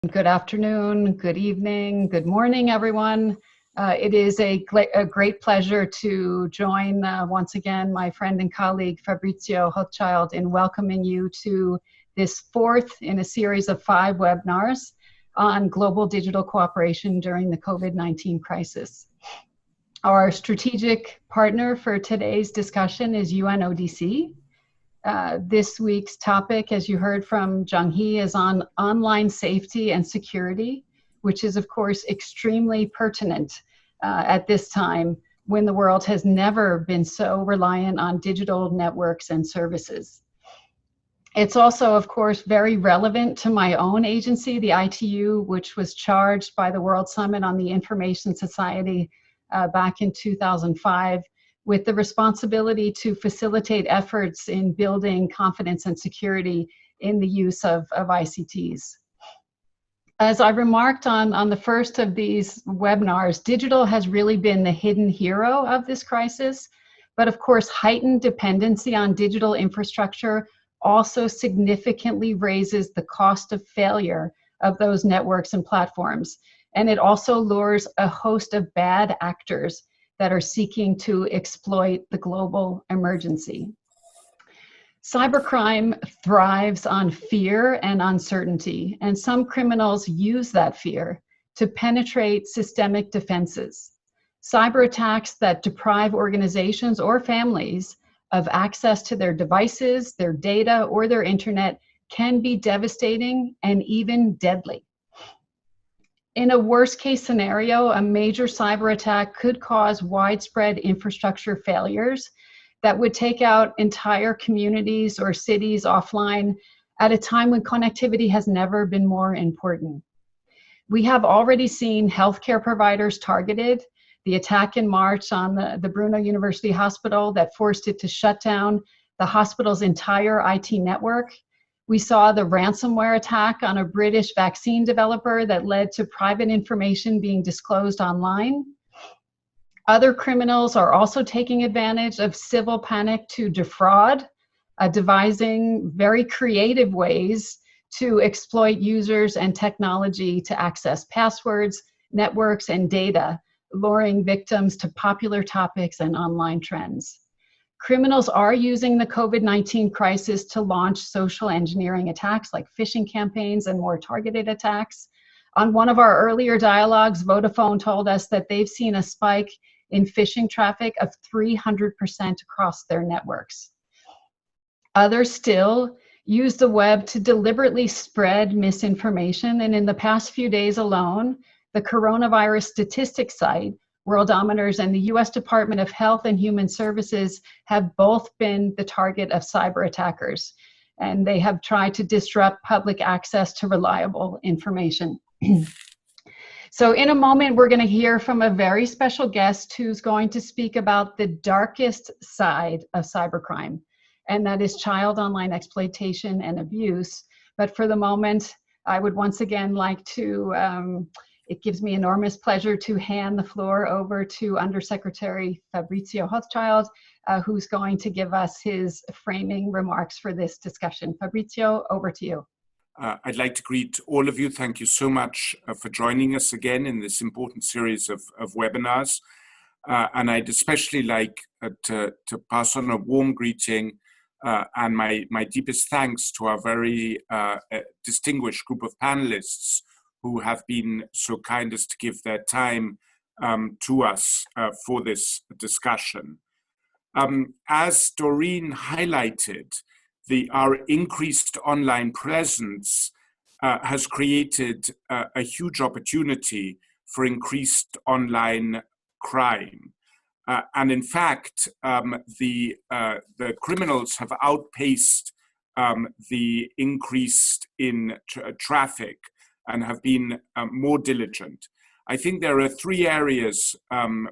Good afternoon, good evening, good morning, everyone. It is a great pleasure to join once again my friend and colleague Fabrizio Hochschild in welcoming you to this fourth in a series of 5 webinars on global digital cooperation during the COVID-19 crisis. Our strategic partner for today's discussion is UNODC. This week's topic, as you heard from Jung-hee, is on online safety and security, which is, of course, extremely pertinent at this time when the world has never been so reliant on digital networks and services. It's also, of course, very relevant to my own agency, the ITU, which was charged by the World Summit on the Information Society back in 2005. With the responsibility to facilitate efforts in building confidence and security in the use of ICTs. As I remarked on the first of these webinars, digital has really been the hidden hero of this crisis, but of course heightened dependency on digital infrastructure also significantly raises the cost of failure of those networks and platforms, and it also lures a host of bad actors that are seeking to exploit the global emergency. Cybercrime thrives on fear and uncertainty, and some criminals use that fear to penetrate systemic defenses. Cyber attacks that deprive organizations or families of access to their devices, their data, or their internet can be devastating and even deadly. In a worst-case scenario, a major cyber attack could cause widespread infrastructure failures that would take out entire communities or cities offline at a time when connectivity has never been more important. We have already seen healthcare providers targeted. The attack in March on the Bruno University Hospital that forced it to shut down the hospital's entire IT network. We saw the ransomware attack on a British vaccine developer that led to private information being disclosed online. Other criminals are also taking advantage of civil panic to defraud, devising very creative ways to exploit users and technology to access passwords, networks, and data, luring victims to popular topics and online trends. Criminals are using the COVID-19 crisis to launch social engineering attacks like phishing campaigns and more targeted attacks. On one of our earlier dialogues, Vodafone told us that they've seen a spike in phishing traffic of 300% across their networks. Others still use the web to deliberately spread misinformation, and in the past few days alone, the coronavirus statistics site Worldometers and the U.S. Department of Health and Human Services have both been the target of cyber attackers, and they have tried to disrupt public access to reliable information. So in a moment, we're going to hear from a very special guest who's going to speak about the darkest side of cybercrime, and that is child online exploitation and abuse. But for the moment, I would once again like to it gives me enormous pleasure to hand the floor over to Undersecretary Fabrizio Hochschild, who's going to give us his framing remarks for this discussion. Fabrizio, over to you. I'd like to greet all of you. Thank you so much for joining us again in this important series of webinars. And I'd especially like to pass on a warm greeting and my deepest thanks to our very distinguished group of panelists who have been so kind as to give their time to us for this discussion. As Doreen highlighted, our increased online presence has created a huge opportunity for increased online crime. And in fact, the criminals have outpaced the increase in traffic and have been more diligent. I think there are 3 areas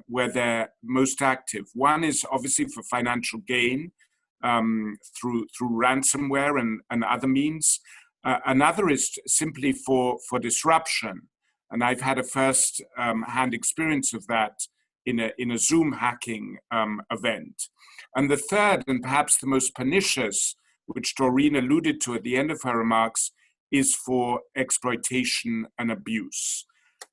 where they're most active. One is obviously for financial gain through ransomware and other means. Another is simply for disruption. And I've had a first-hand experience of that in a Zoom hacking event. And the third, and perhaps the most pernicious, which Doreen alluded to at the end of her remarks, is for exploitation and abuse.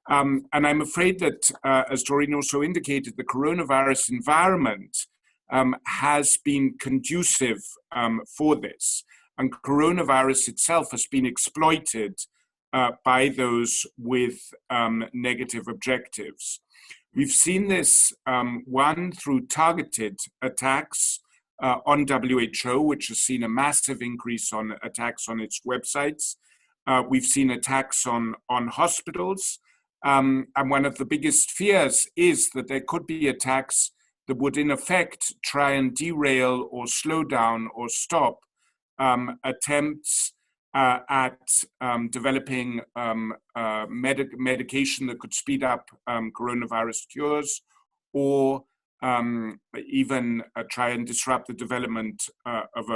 And I'm afraid that, as Doreen also indicated, the coronavirus environment has been conducive for this. And coronavirus itself has been exploited by those with negative objectives. We've seen this, one, through targeted attacks on WHO, which has seen a massive increase on attacks on its websites. We've seen attacks on hospitals. And one of the biggest fears is that there could be attacks that would, in effect, try and derail or slow down or stop attempts at developing medication that could speed up coronavirus cures, or even try and disrupt the development of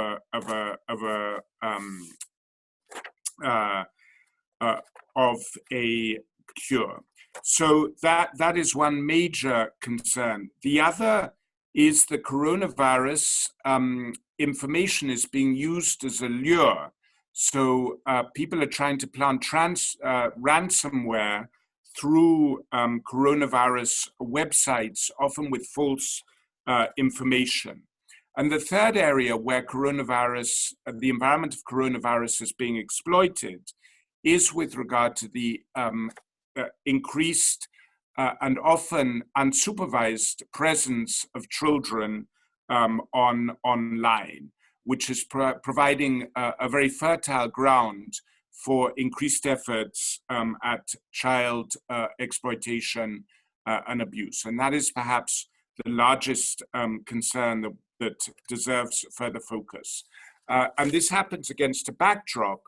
a cure. So that is one major concern. The other is the coronavirus information is being used as a lure. So people are trying to plant ransomware through coronavirus websites, often with false information. And the third area where the environment of coronavirus is being exploited is with regard to the increased and often unsupervised presence of children online, which is providing a very fertile ground for increased efforts at child exploitation and abuse. And that is perhaps the largest concern that deserves further focus. And this happens against a backdrop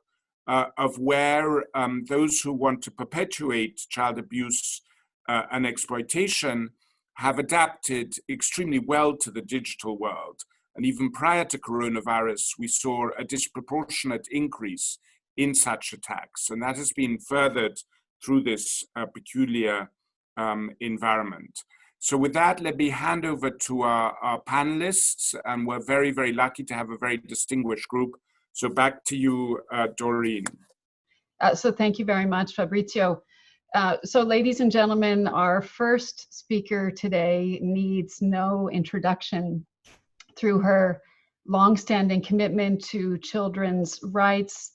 of where those who want to perpetuate child abuse and exploitation have adapted extremely well to the digital world. And even prior to coronavirus, we saw a disproportionate increase in such attacks. And that has been furthered through this peculiar environment. So with that, let me hand over to our panelists. And we're very, very lucky to have a very distinguished group. So back to you, Doreen. So thank you very much, Fabrizio. So ladies and gentlemen, our first speaker today needs no introduction. Through her longstanding commitment to children's rights,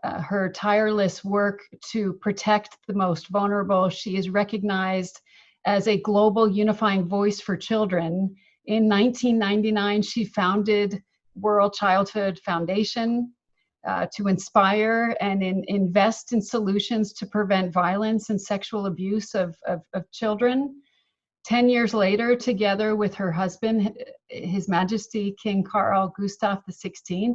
her tireless work to protect the most vulnerable, she is recognized as a global unifying voice for children. In 1999, she founded World Childhood Foundation to inspire and invest in solutions to prevent violence and sexual abuse of children. 10 years later, together with her husband, His Majesty King Carl Gustaf XVI,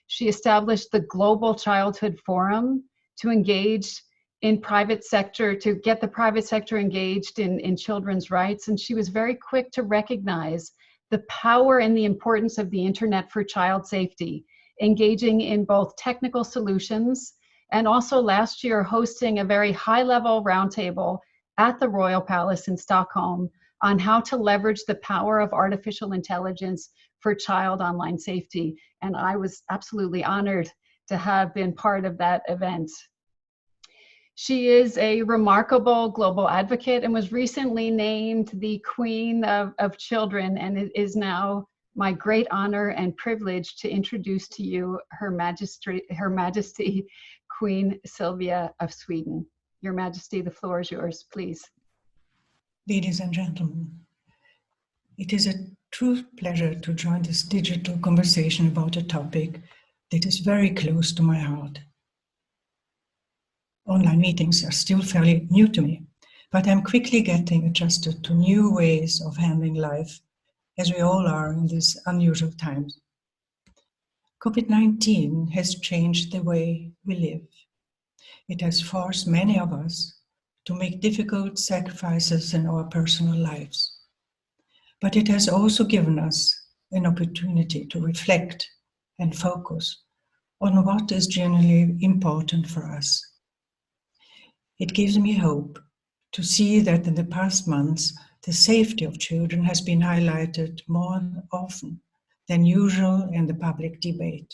she established the Global Childhood Forum to engage in private sector, to get the private sector engaged in children's rights. And she was very quick to recognize the power and the importance of the internet for child safety, engaging in both technical solutions and also last year hosting a very high-level roundtable at the Royal Palace in Stockholm on how to leverage the power of artificial intelligence for child online safety. And I was absolutely honored to have been part of that event. She is a remarkable global advocate and was recently named the Queen of Children, and it is now my great honor and privilege to introduce to you Her Majesty Queen Silvia of Sweden. Your Majesty, the floor is yours, please. Ladies and gentlemen, it is a true pleasure to join this digital conversation about a topic that is very close to my heart. Online meetings are still fairly new to me, but I'm quickly getting adjusted to new ways of handling life, as we all are in these unusual times. COVID-19 has changed the way we live. It has forced many of us to make difficult sacrifices in our personal lives. But it has also given us an opportunity to reflect and focus on what is genuinely important for us. It gives me hope to see that in the past months, the safety of children has been highlighted more often than usual in the public debate.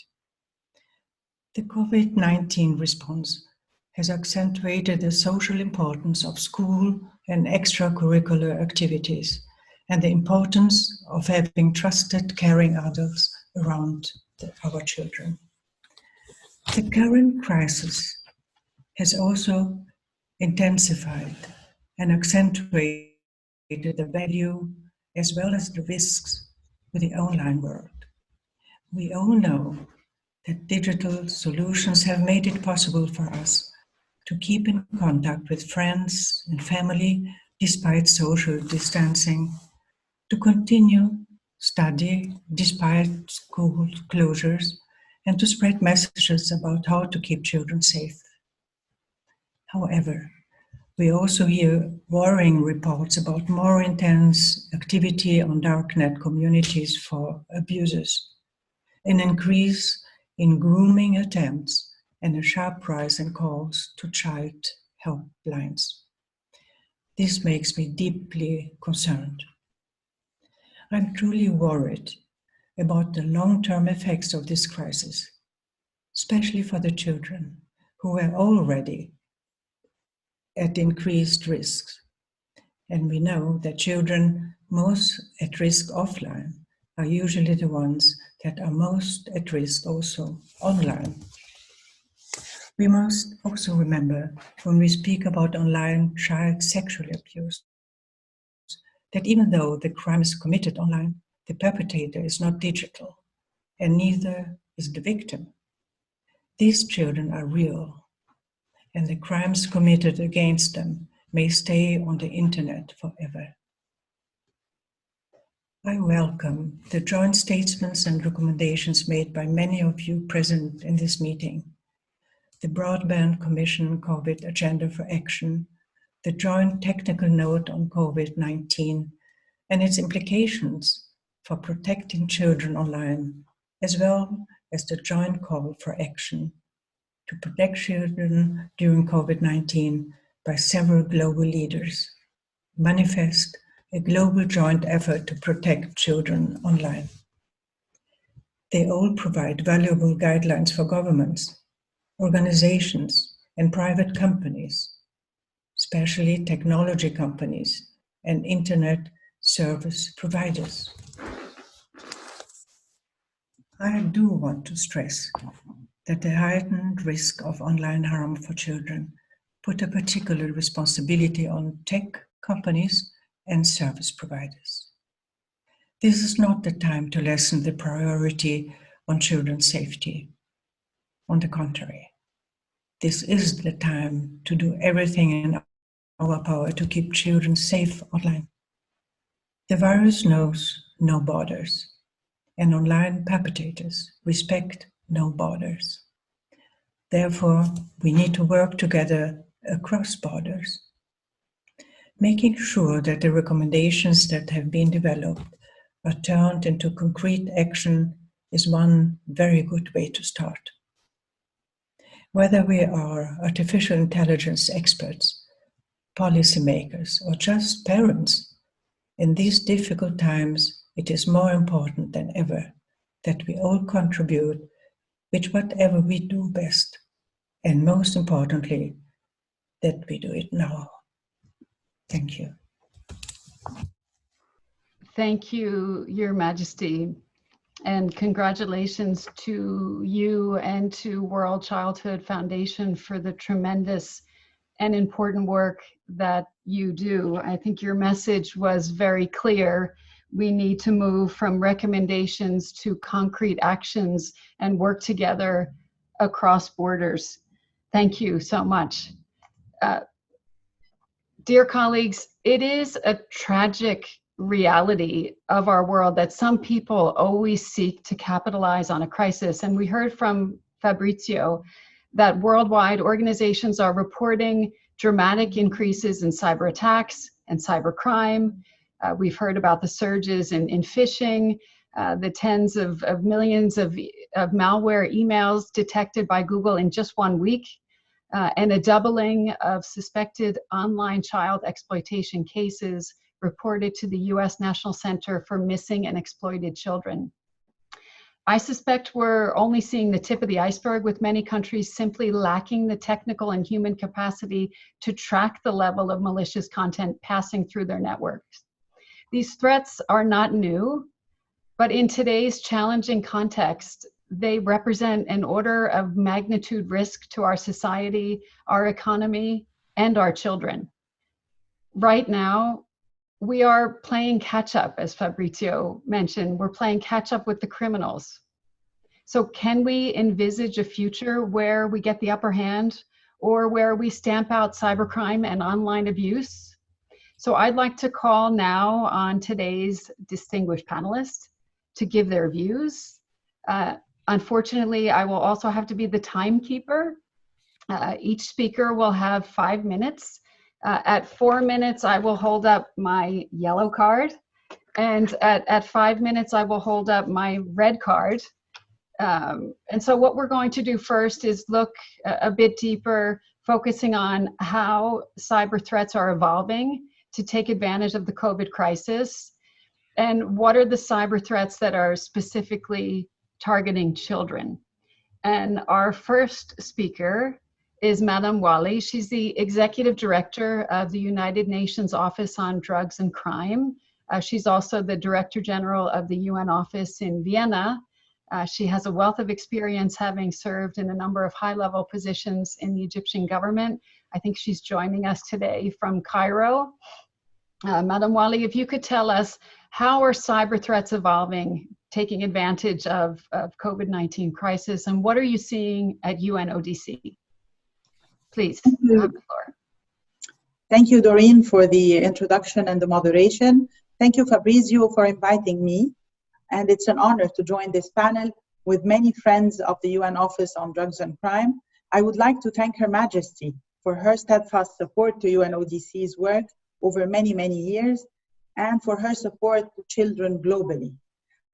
The COVID-19 response has accentuated the social importance of school and extracurricular activities and the importance of having trusted, caring adults around our children. The current crisis has also intensified and accentuated the value as well as the risks with the online world. We all know that digital solutions have made it possible for us to keep in contact with friends and family despite social distancing, to continue study despite school closures, and to spread messages about how to keep children safe. However, we also hear worrying reports about more intense activity on darknet communities for abusers, an increase in grooming attempts, and a sharp rise in calls to child helplines. This makes me deeply concerned. I'm truly worried about the long-term effects of this crisis, especially for the children who were already at increased risks. And we know that children most at risk offline are usually the ones that are most at risk also online. We must also remember when we speak about online child sexual abuse that even though the crime is committed online, the perpetrator is not digital and neither is the victim. These children are real, and the crimes committed against them may stay on the internet forever. I welcome the joint statements and recommendations made by many of you present in this meeting. The Broadband Commission COVID Agenda for Action, the joint technical note on COVID-19 and its implications for protecting children online, as well as the joint call for action to protect children during COVID-19 by several global leaders, manifest a global joint effort to protect children online. They all provide valuable guidelines for governments, organizations, and private companies, especially technology companies and internet service providers. I do want to stress that the heightened risk of online harm for children put a particular responsibility on tech companies and service providers. This is not the time to lessen the priority on children's safety. On the contrary, this is the time to do everything in our power to keep children safe online. The virus knows no borders, and online perpetrators respect no borders. Therefore, we need to work together across borders, making sure that the recommendations that have been developed are turned into concrete action is one very good way to start. Whether we are artificial intelligence experts, policymakers, or just parents, in these difficult times, it is more important than ever that we all contribute with whatever we do best, and most importantly, that we do it now. Thank you. Thank you, Your Majesty, and congratulations to you and to World Childhood Foundation for the tremendous and important work that you do. I think your message was very clear. We need to move from recommendations to concrete actions and work together across borders. Thank you so much. Dear colleagues, it is a tragic reality of our world that some people always seek to capitalize on a crisis. And we heard from Fabrizio that worldwide organizations are reporting dramatic increases in cyber attacks and cybercrime. We've heard about the surges in phishing, the tens of millions of malware emails detected by Google in just 1 week, and a doubling of suspected online child exploitation cases reported to the US National Center for Missing and Exploited Children. I suspect we're only seeing the tip of the iceberg, with many countries simply lacking the technical and human capacity to track the level of malicious content passing through their networks. These threats are not new, but in today's challenging context, they represent an order of magnitude risk to our society, our economy, and our children. Right now, we are playing catch up, as Fabrizio mentioned. We're playing catch up with the criminals. So can we envisage a future where we get the upper hand, or where we stamp out cybercrime and online abuse? So I'd like to call now on today's distinguished panelists to give their views. Unfortunately, I will also have to be the timekeeper. Each speaker will have 5 minutes. At 4 minutes, I will hold up my yellow card. And at 5 minutes, I will hold up my red card. And so what we're going to do first is look a bit deeper, focusing on how cyber threats are evolving to take advantage of the COVID crisis, and what are the cyber threats that are specifically targeting children. And our first speaker is Madame Waly. She's the Executive Director of the United Nations Office on Drugs and Crime. She's also the Director General of the UN office in Vienna. She has a wealth of experience, having served in a number of high-level positions in the Egyptian government. I think she's joining us today from Cairo. Madame Waly, if you could tell us, how are cyber threats evolving, taking advantage of COVID-19 crisis, and what are you seeing at UNODC? Please, you have the floor. Thank you, Doreen, for the introduction and the moderation. Thank you, Fabrizio, for inviting me. And it's an honor to join this panel with many friends of the UN Office on Drugs and Crime. I would like to thank Her Majesty for her steadfast support to UNODC's work over many, many years, and for her support to children globally.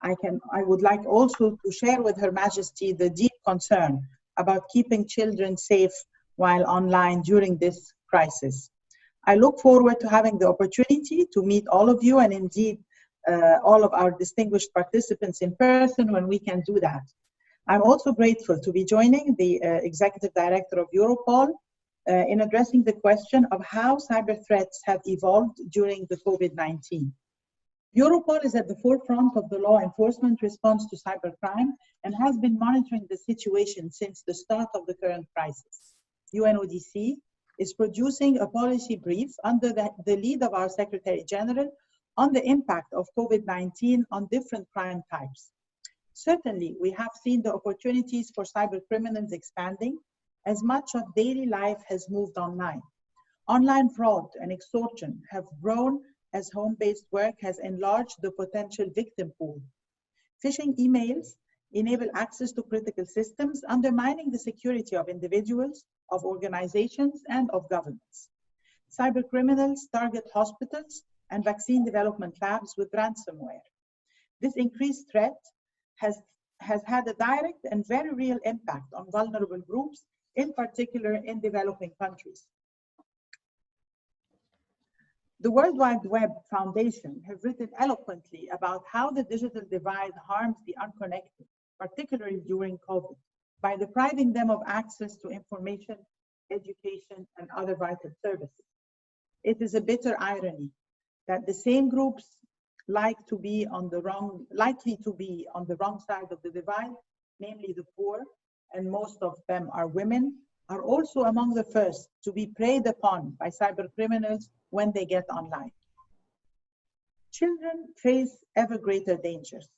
I would like also to share with Her Majesty the deep concern about keeping children safe while online during this crisis. I look forward to having the opportunity to meet all of you, and indeed all of our distinguished participants in person when we can do that. I'm also grateful to be joining the Executive Director of Europol in addressing the question of how cyber threats have evolved during the COVID-19. Europol is at the forefront of the law enforcement response to cybercrime and has been monitoring the situation since the start of the current crisis. UNODC is producing a policy brief under the lead of our Secretary General on the impact of COVID-19 on different crime types. Certainly, we have seen the opportunities for cyber criminals expanding as much of daily life has moved online. Online fraud and extortion have grown as home-based work has enlarged the potential victim pool. Phishing emails enable access to critical systems, undermining the security of individuals, of organizations, and of governments. Cyber criminals target hospitals and vaccine development labs with ransomware. This increased threat has had a direct and very real impact on vulnerable groups, in particular in developing countries. The World Wide Web Foundation have written eloquently about how the digital divide harms the unconnected, particularly during COVID, by depriving them of access to information, education, and other vital services. It is a bitter irony that the same groups likely to be on the wrong side of the divide, namely the poor, and most of them are women, are also among the first to be preyed upon by cyber criminals when they get online. Children face ever greater dangers.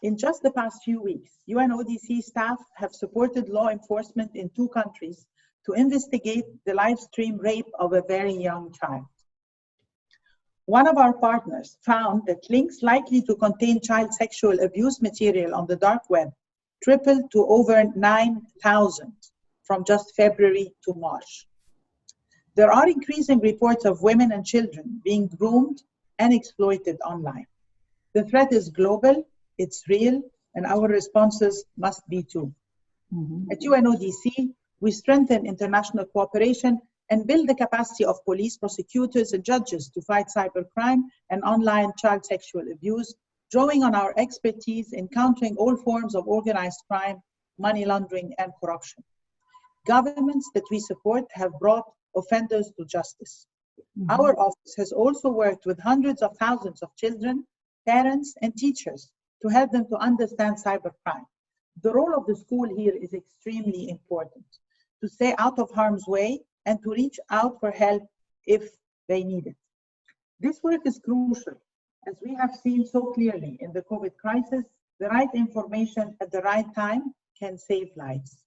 In just the past few weeks, UNODC staff have supported law enforcement in 2 countries to investigate the live stream rape of a very young child. One of our partners found that links likely to contain child sexual abuse material on the dark web tripled to over 9,000 from just February to March. There are increasing reports of women and children being groomed and exploited online. The threat is global, it's real, and our responses must be too. At UNODC, we strengthen international cooperation and build the capacity of police, prosecutors, and judges to fight cybercrime and online child sexual abuse drawing on our expertise in countering all forms of organized crime, money laundering, and corruption. Governments that we support have brought offenders to justice. Our office has also worked with hundreds of thousands of children, parents, and teachers to help them to understand cybercrime. The role of the school here is extremely important, to stay out of harm's way and to reach out for help if they need it. This work is crucial, as we have seen so clearly in the COVID crisis. The right information at the right time can save lives.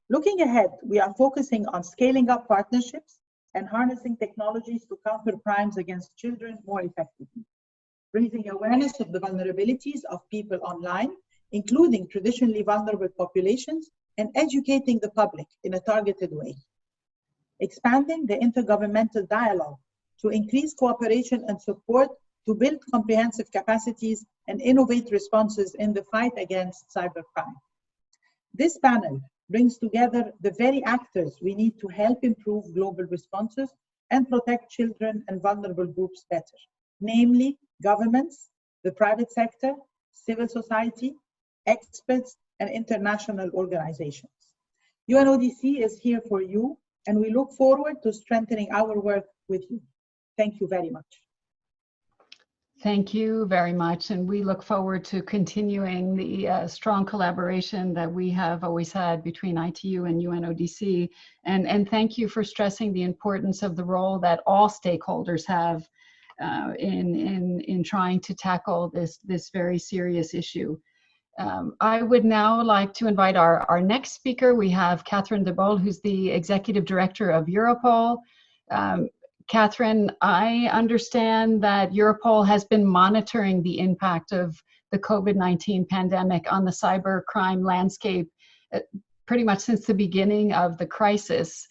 Looking ahead, we are focusing on scaling up partnerships and harnessing technologies to counter crimes against children more effectively, raising awareness of the vulnerabilities of people online, including traditionally vulnerable populations, and educating the public in a targeted way. Expanding the intergovernmental dialogue to increase cooperation and support to build comprehensive capacities and innovate responses in the fight against cybercrime. This panel brings together the very actors we need to help improve global responses and protect children and vulnerable groups better, namely governments, the private sector, civil society, experts, and international organizations. UNODC is here for you, and we look forward to strengthening our work with you. Thank you very much. Thank you very much, and we look forward to continuing the strong collaboration that we have always had between ITU and UNODC. And thank you for stressing the importance of the role that all stakeholders have in trying to tackle this very serious issue. I would now like to invite our next speaker. We have Catherine de Boll, who's the Executive Director of Europol. Catherine, I understand that Europol has been monitoring the impact of the COVID-19 pandemic on the cybercrime landscape pretty much since the beginning of the crisis.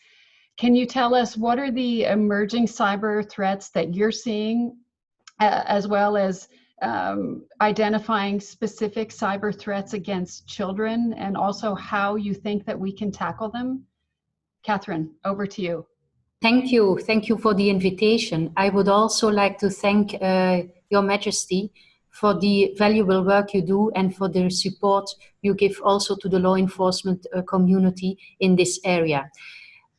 Can you tell us what are the emerging cyber threats that you're seeing, as well as identifying specific cyber threats against children, and also how you think that we can tackle them? Catherine, over to you. Thank you. Thank you for the invitation. I would also like to thank Your Majesty for the valuable work you do and for the support you give also to the law enforcement community in this area.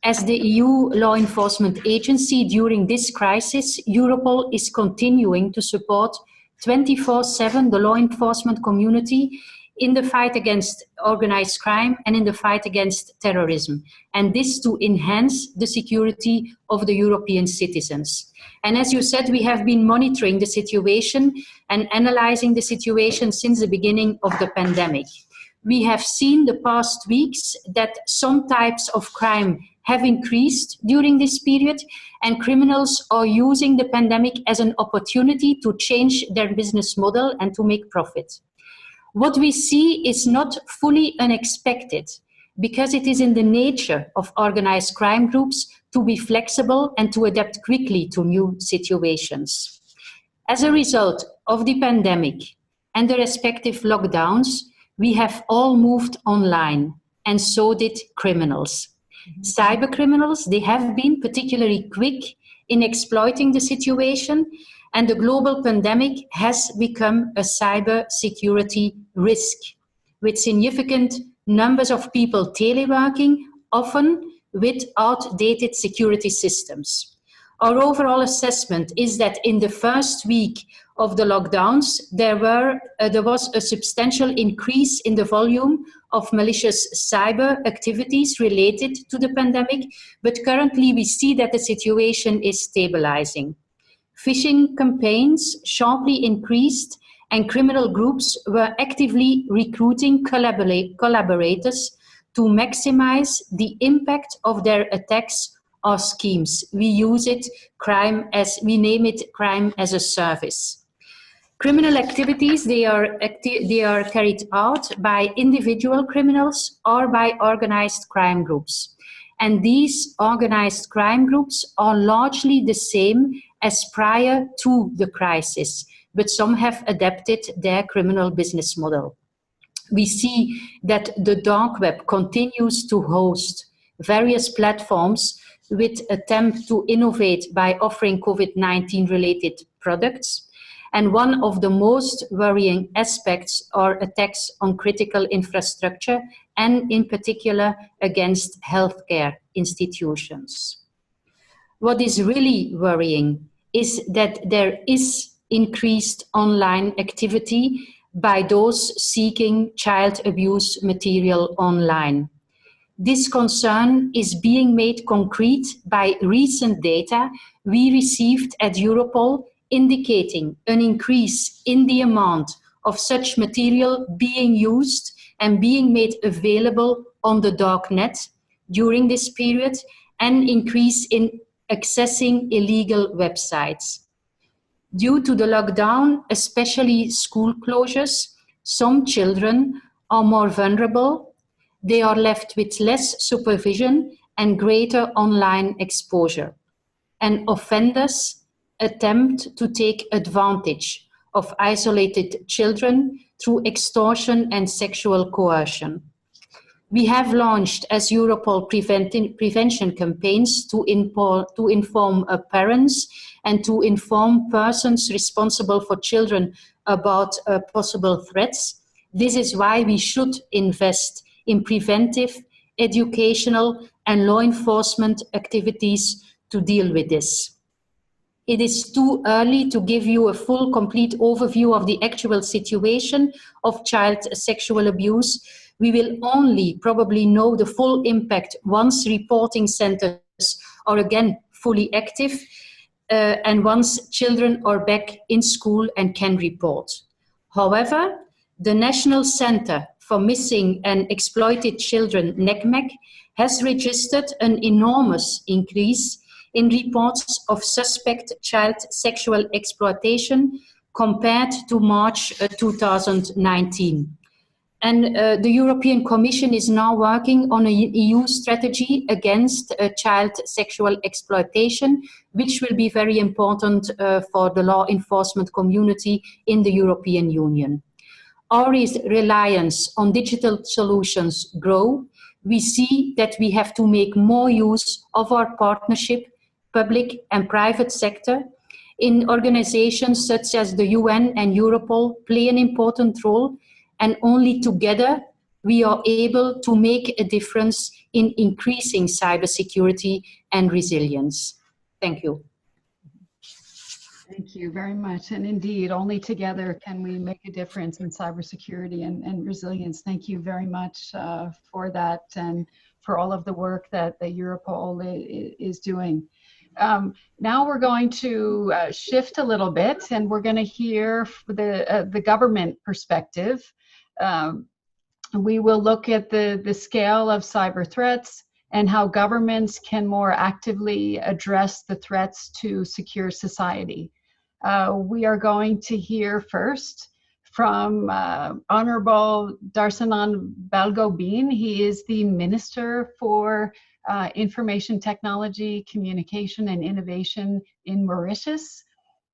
As the EU law enforcement agency during this crisis, Europol is continuing to support 24/7 the law enforcement community in the fight against organized crime and in the fight against terrorism, and this to enhance the security of the European citizens. And as you said, we have been monitoring the situation and analyzing the situation since the beginning of the pandemic. We have seen the past weeks that some types of crime have increased during this period, and criminals are using the pandemic as an opportunity to change their business model and to make profit. What we see is not fully unexpected, because it is in the nature of organized crime groups to be flexible and to adapt quickly to new situations. As a result of the pandemic and the respective lockdowns, we have all moved online, and so did criminals. Cyber criminals, they have been particularly quick in exploiting the situation, and the global pandemic has become a cyber security risk, with significant numbers of people teleworking, often with outdated security systems. Our overall assessment is that in the first week of the lockdowns, there was a substantial increase in the volume of malicious cyber activities related to the pandemic, but currently we see that the situation is stabilizing. Phishing campaigns sharply increased, and criminal groups were actively recruiting collaborators to maximize the impact of their attacks or schemes. We name it crime as a service. Criminal activities, they are carried out by individual criminals or by organized crime groups. And these organized crime groups are largely the same as prior to the crisis, but some have adapted their criminal business model. We see that the dark web continues to host various platforms with attempt to innovate by offering COVID-19 related products. And one of the most worrying aspects are attacks on critical infrastructure and in particular against healthcare institutions. What is really worrying is that there is increased online activity by those seeking child abuse material online. This concern is being made concrete by recent data we received at Europol, indicating an increase in the amount of such material being used and being made available on the dark net during this period, and increase in accessing illegal websites. Due to the lockdown, especially school closures, some children are more vulnerable. They are left with less supervision and greater online exposure. And offenders attempt to take advantage of isolated children through extortion and sexual coercion. We have launched as Europol prevention campaigns to inform parents and to inform persons responsible for children about possible threats. This is why we should invest in preventive, educational and law enforcement activities to deal with this. It is too early to give you a full, complete overview of the actual situation of child sexual abuse. We will only probably know the full impact once reporting centers are again fully active and once children are back in school and can report. However, the National Center for Missing and Exploited Children, NECMEC, has registered an enormous increase in reports of suspect child sexual exploitation compared to March 2019. And the European Commission is now working on an EU strategy against child sexual exploitation, which will be very important for the law enforcement community in the European Union. Our reliance on digital solutions grow. We see that we have to make more use of our partnership, public and private sector. In organizations such as the UN and Europol play an important role, and only together we are able to make a difference in increasing cybersecurity and resilience. Thank you. Thank you very much. And indeed, only together can we make a difference in cybersecurity and resilience. Thank you very much for that and for all of the work that the Europol is doing. Now we're going to shift a little bit, and we're going to hear the government perspective. We will look at the scale of cyber threats and how governments can more actively address the threats to secure society. We are going to hear first from Honorable Darsanan Balgobin. He is the Minister for Information Technology, Communication and Innovation in Mauritius.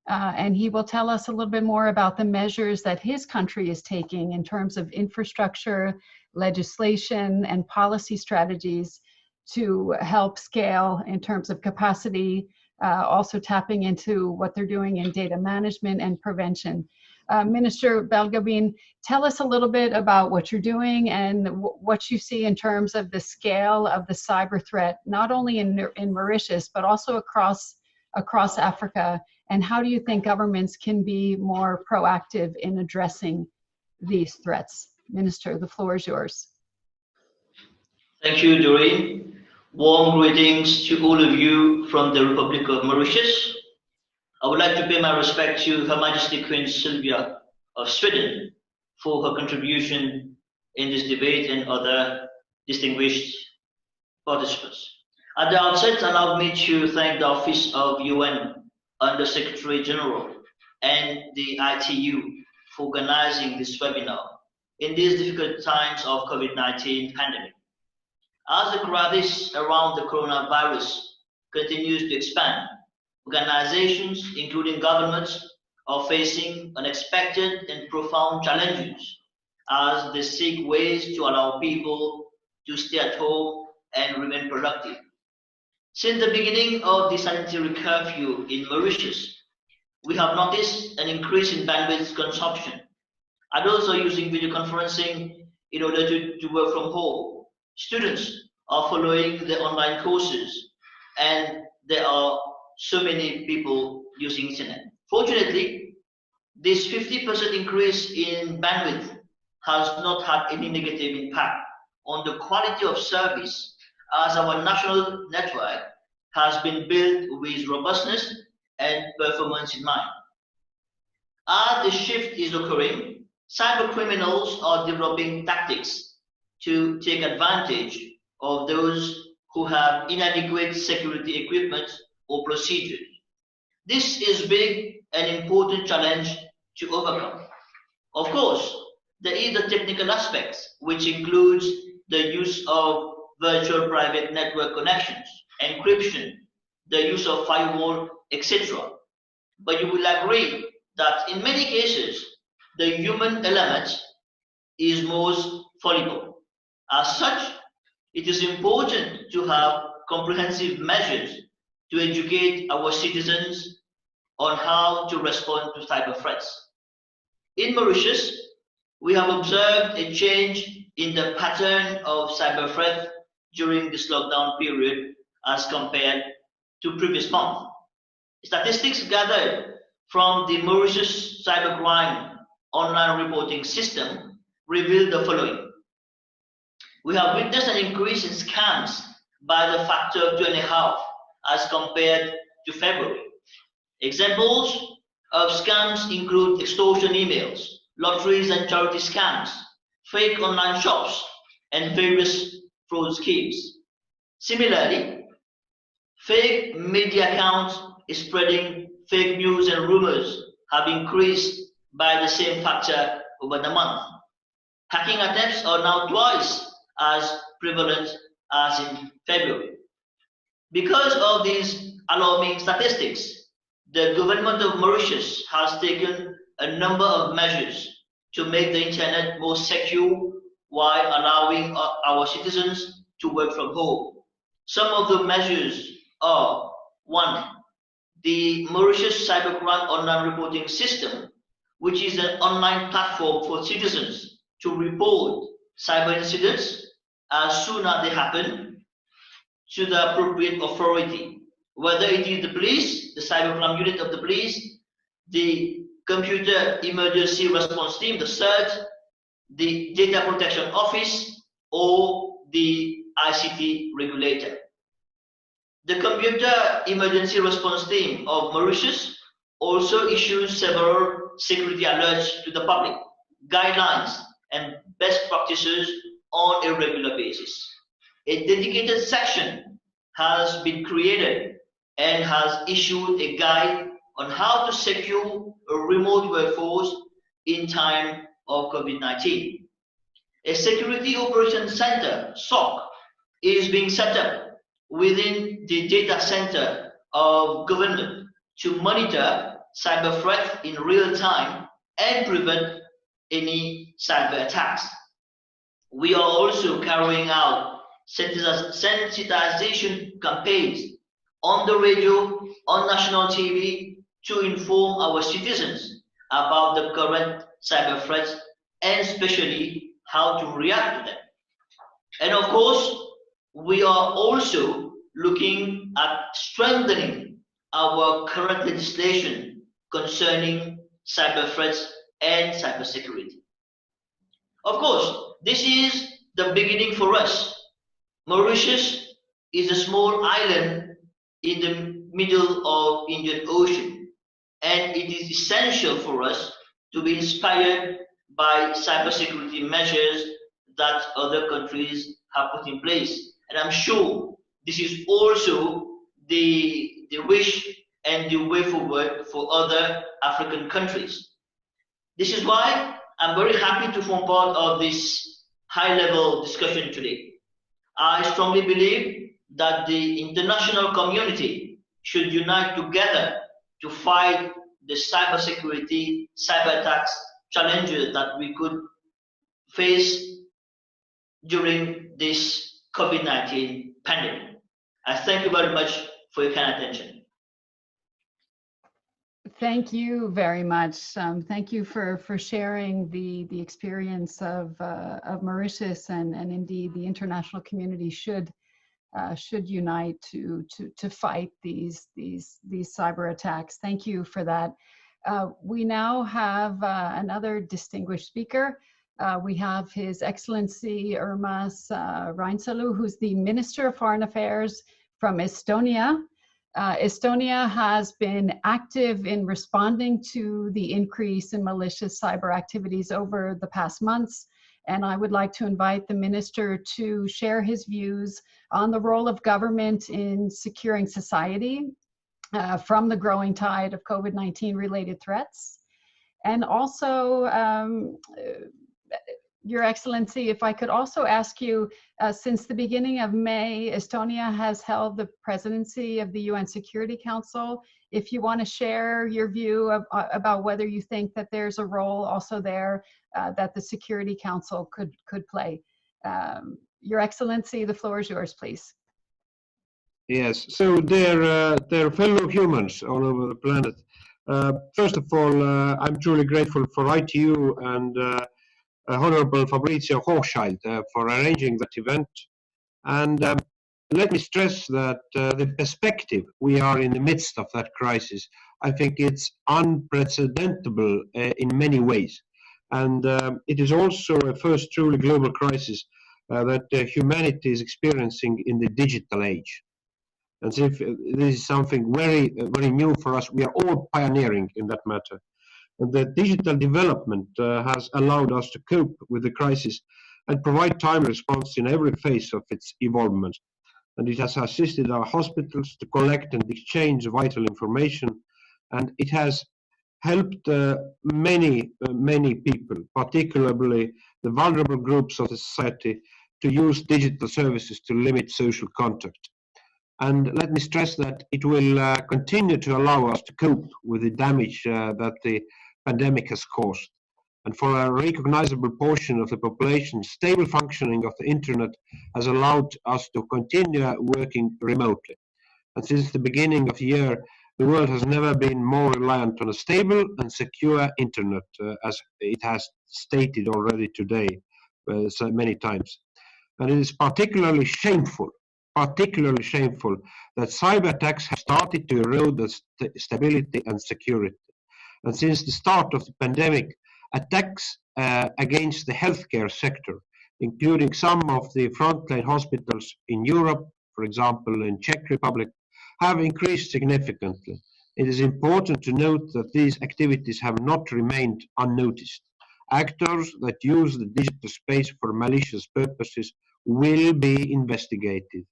And he will tell us a little bit more about the measures that his country is taking in terms of infrastructure, legislation, and policy strategies to help scale in terms of capacity, also tapping into what they're doing in data management and prevention. Minister Balgobin, tell us a little bit about what you're doing and what you see in terms of the scale of the cyber threat, not only in Mauritius, but also across Africa. And how do you think governments can be more proactive in addressing these threats? Minister, the floor is yours. Thank you, Doreen. Warm greetings to all of you from the Republic of Mauritius. I would like to pay my respect to Her Majesty Queen Silvia of Sweden for her contribution in this debate and other distinguished participants. At the outset, allow me to thank the Office of UN Under Secretary General and the ITU for organizing this webinar in these difficult times of COVID-19 pandemic. As the crisis around the coronavirus continues to expand, organizations, including governments, are facing unexpected and profound challenges as they seek ways to allow people to stay at home and remain productive. Since the beginning of the sanitary curfew in Mauritius, we have noticed an increase in bandwidth consumption. Adults are using video conferencing in order to work from home. Students are following the online courses, and there are so many people using internet. Fortunately, this 50% increase in bandwidth has not had any negative impact on the quality of service, as our national network has been built with robustness and performance in mind. As the shift is occurring, cyber criminals are developing tactics to take advantage of those who have inadequate security equipment or procedures. This is big and important challenge to overcome. Of course, there is the technical aspects, which includes the use of virtual private network connections, encryption, the use of firewall, etc. But you will agree that in many cases, the human element is most fallible. As such, it is important to have comprehensive measures to educate our citizens on how to respond to cyber threats. In Mauritius, we have observed a change in the pattern of cyber threat during this lockdown period as compared to previous month. Statistics gathered from the Mauritius cybercrime online reporting system reveal the following. We have witnessed an increase in scams by the factor of 2.5 as compared to February. Examples of scams include extortion emails, lotteries and charity scams, fake online shops, and various fraud schemes. Similarly, fake media accounts spreading fake news and rumors have increased by the same factor over the month. Hacking attempts are now twice as prevalent as in February. Because of these alarming statistics, the government of Mauritius has taken a number of measures to make the internet more secure while allowing our citizens to work from home. Some of the measures are: 1. The Mauritius Cybercrime Online Reporting System, which is an online platform for citizens to report cyber incidents as soon as they happen to the appropriate authority, whether it is the police, the cybercrime unit of the police, the Computer Emergency Response Team, the CERT, the Data Protection Office, or the ICT regulator. The Computer Emergency Response Team of Mauritius also issues several security alerts to the public, guidelines, and best practices on a regular basis. A dedicated section has been created and has issued a guide on how to secure a remote workforce in time of COVID-19. A Security Operations Center, SOC, is being set up within the data center of government to monitor cyber threats in real time and prevent any cyber attacks. We are also carrying out sensitization campaigns on the radio, on national TV, to inform our citizens about the current cyber threats and especially how to react to them. And of course, we are also looking at strengthening our current legislation concerning cyber threats and cybersecurity. Of course, this is the beginning for us. Mauritius is a small island in the middle of Indian Ocean, and it is essential for us to be inspired by cybersecurity measures that other countries have put in place. And I'm sure this is also the wish and the way forward for other African countries. This is why I'm very happy to form part of this high-level discussion today. I strongly believe that the international community should unite together to fight the cybersecurity, cyber attacks challenges that we could face during this COVID-19 pandemic. I thank you very much for your kind attention. Thank you very much. Thank you for sharing the experience of Mauritius, and indeed the international community should unite to fight these cyber attacks. Thank you for that. We now have another distinguished speaker. We have His Excellency Urmas Reinsalu, who's the Minister of Foreign Affairs from Estonia. Estonia has been active in responding to the increase in malicious cyber activities over the past months, and I would like to invite the Minister to share his views on the role of government in securing society from the growing tide of COVID-19 related threats. And also, Your Excellency, if I could also ask you, since the beginning of May, Estonia has held the presidency of the UN Security Council. If you want to share your view about whether you think that there's a role also there that the Security Council could play. Your Excellency, the floor is yours, please. Yes, so they're fellow humans all over the planet. First of all, I'm truly grateful for ITU and Honorable Fabrizio Hochschild for arranging that event. And let me stress that the perspective we are in the midst of that crisis, I think it's unprecedentable in many ways. And it is also a first truly global crisis that humanity is experiencing in the digital age. And so if this is something very, very new for us, we are all pioneering in that matter. And the digital development has allowed us to cope with the crisis and provide timely response in every phase of its evolvement. And it has assisted our hospitals to collect and exchange vital information, and it has helped many people, particularly the vulnerable groups of the society, to use digital services to limit social contact. And let me stress that it will continue to allow us to cope with the damage that the pandemic has caused. And for a recognizable portion of the population, stable functioning of the internet has allowed us to continue working remotely. And since the beginning of the year, the world has never been more reliant on a stable and secure internet, as it has stated already today so many times. And it is particularly shameful that cyber attacks have started to erode the stability and security. And since the start of the pandemic, attacks against the healthcare sector, including some of the frontline hospitals in Europe, for example, in Czech Republic, have increased significantly. It is important to note that these activities have not remained unnoticed. Actors that use the digital space for malicious purposes will be investigated.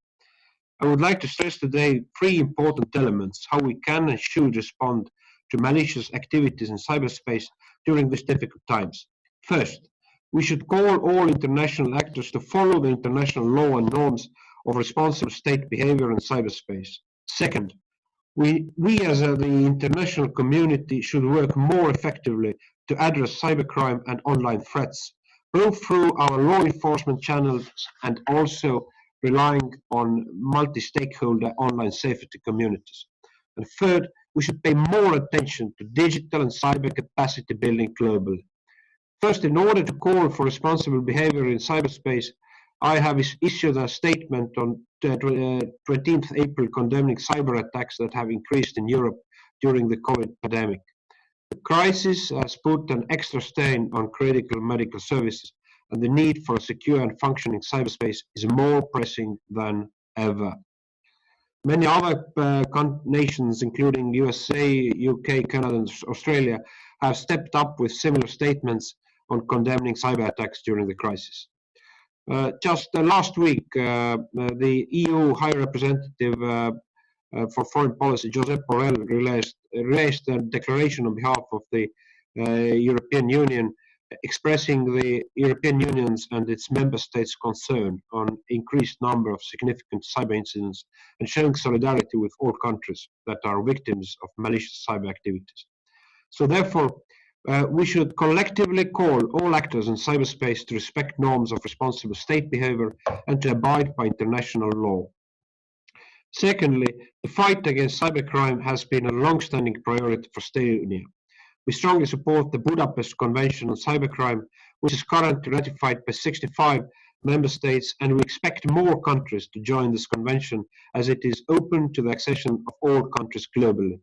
I would like to stress today three important elements how we can and should respond to malicious activities in cyberspace during these difficult times. First, we should call all international actors to follow the international law and norms of responsible state behavior in cyberspace. Second, we as the international community should work more effectively to address cybercrime and online threats, both through our law enforcement channels and also relying on multi-stakeholder online safety communities. And third, we should pay more attention to digital and cyber capacity building globally. First, in order to call for responsible behavior in cyberspace, I have issued a statement on 20th April condemning cyber attacks that have increased in Europe during the COVID pandemic. The crisis has put an extra strain on critical medical services, and the need for a secure and functioning cyberspace is more pressing than ever. Many other nations, including USA, UK, Canada, and Australia, have stepped up with similar statements on condemning cyber attacks during the crisis. Just last week, the EU High Representative for Foreign Policy, Josep Borrell, released a declaration on behalf of the European Union, expressing the European Union's and its member states' concern on increased number of significant cyber incidents and showing solidarity with all countries that are victims of malicious cyber activities. So therefore, we should collectively call all actors in cyberspace to respect norms of responsible state behavior and to abide by international law. Secondly, the fight against cybercrime has been a long-standing priority for Estonia. We strongly support the Budapest Convention on Cybercrime, which is currently ratified by 65 member states, and we expect more countries to join this convention as it is open to the accession of all countries globally.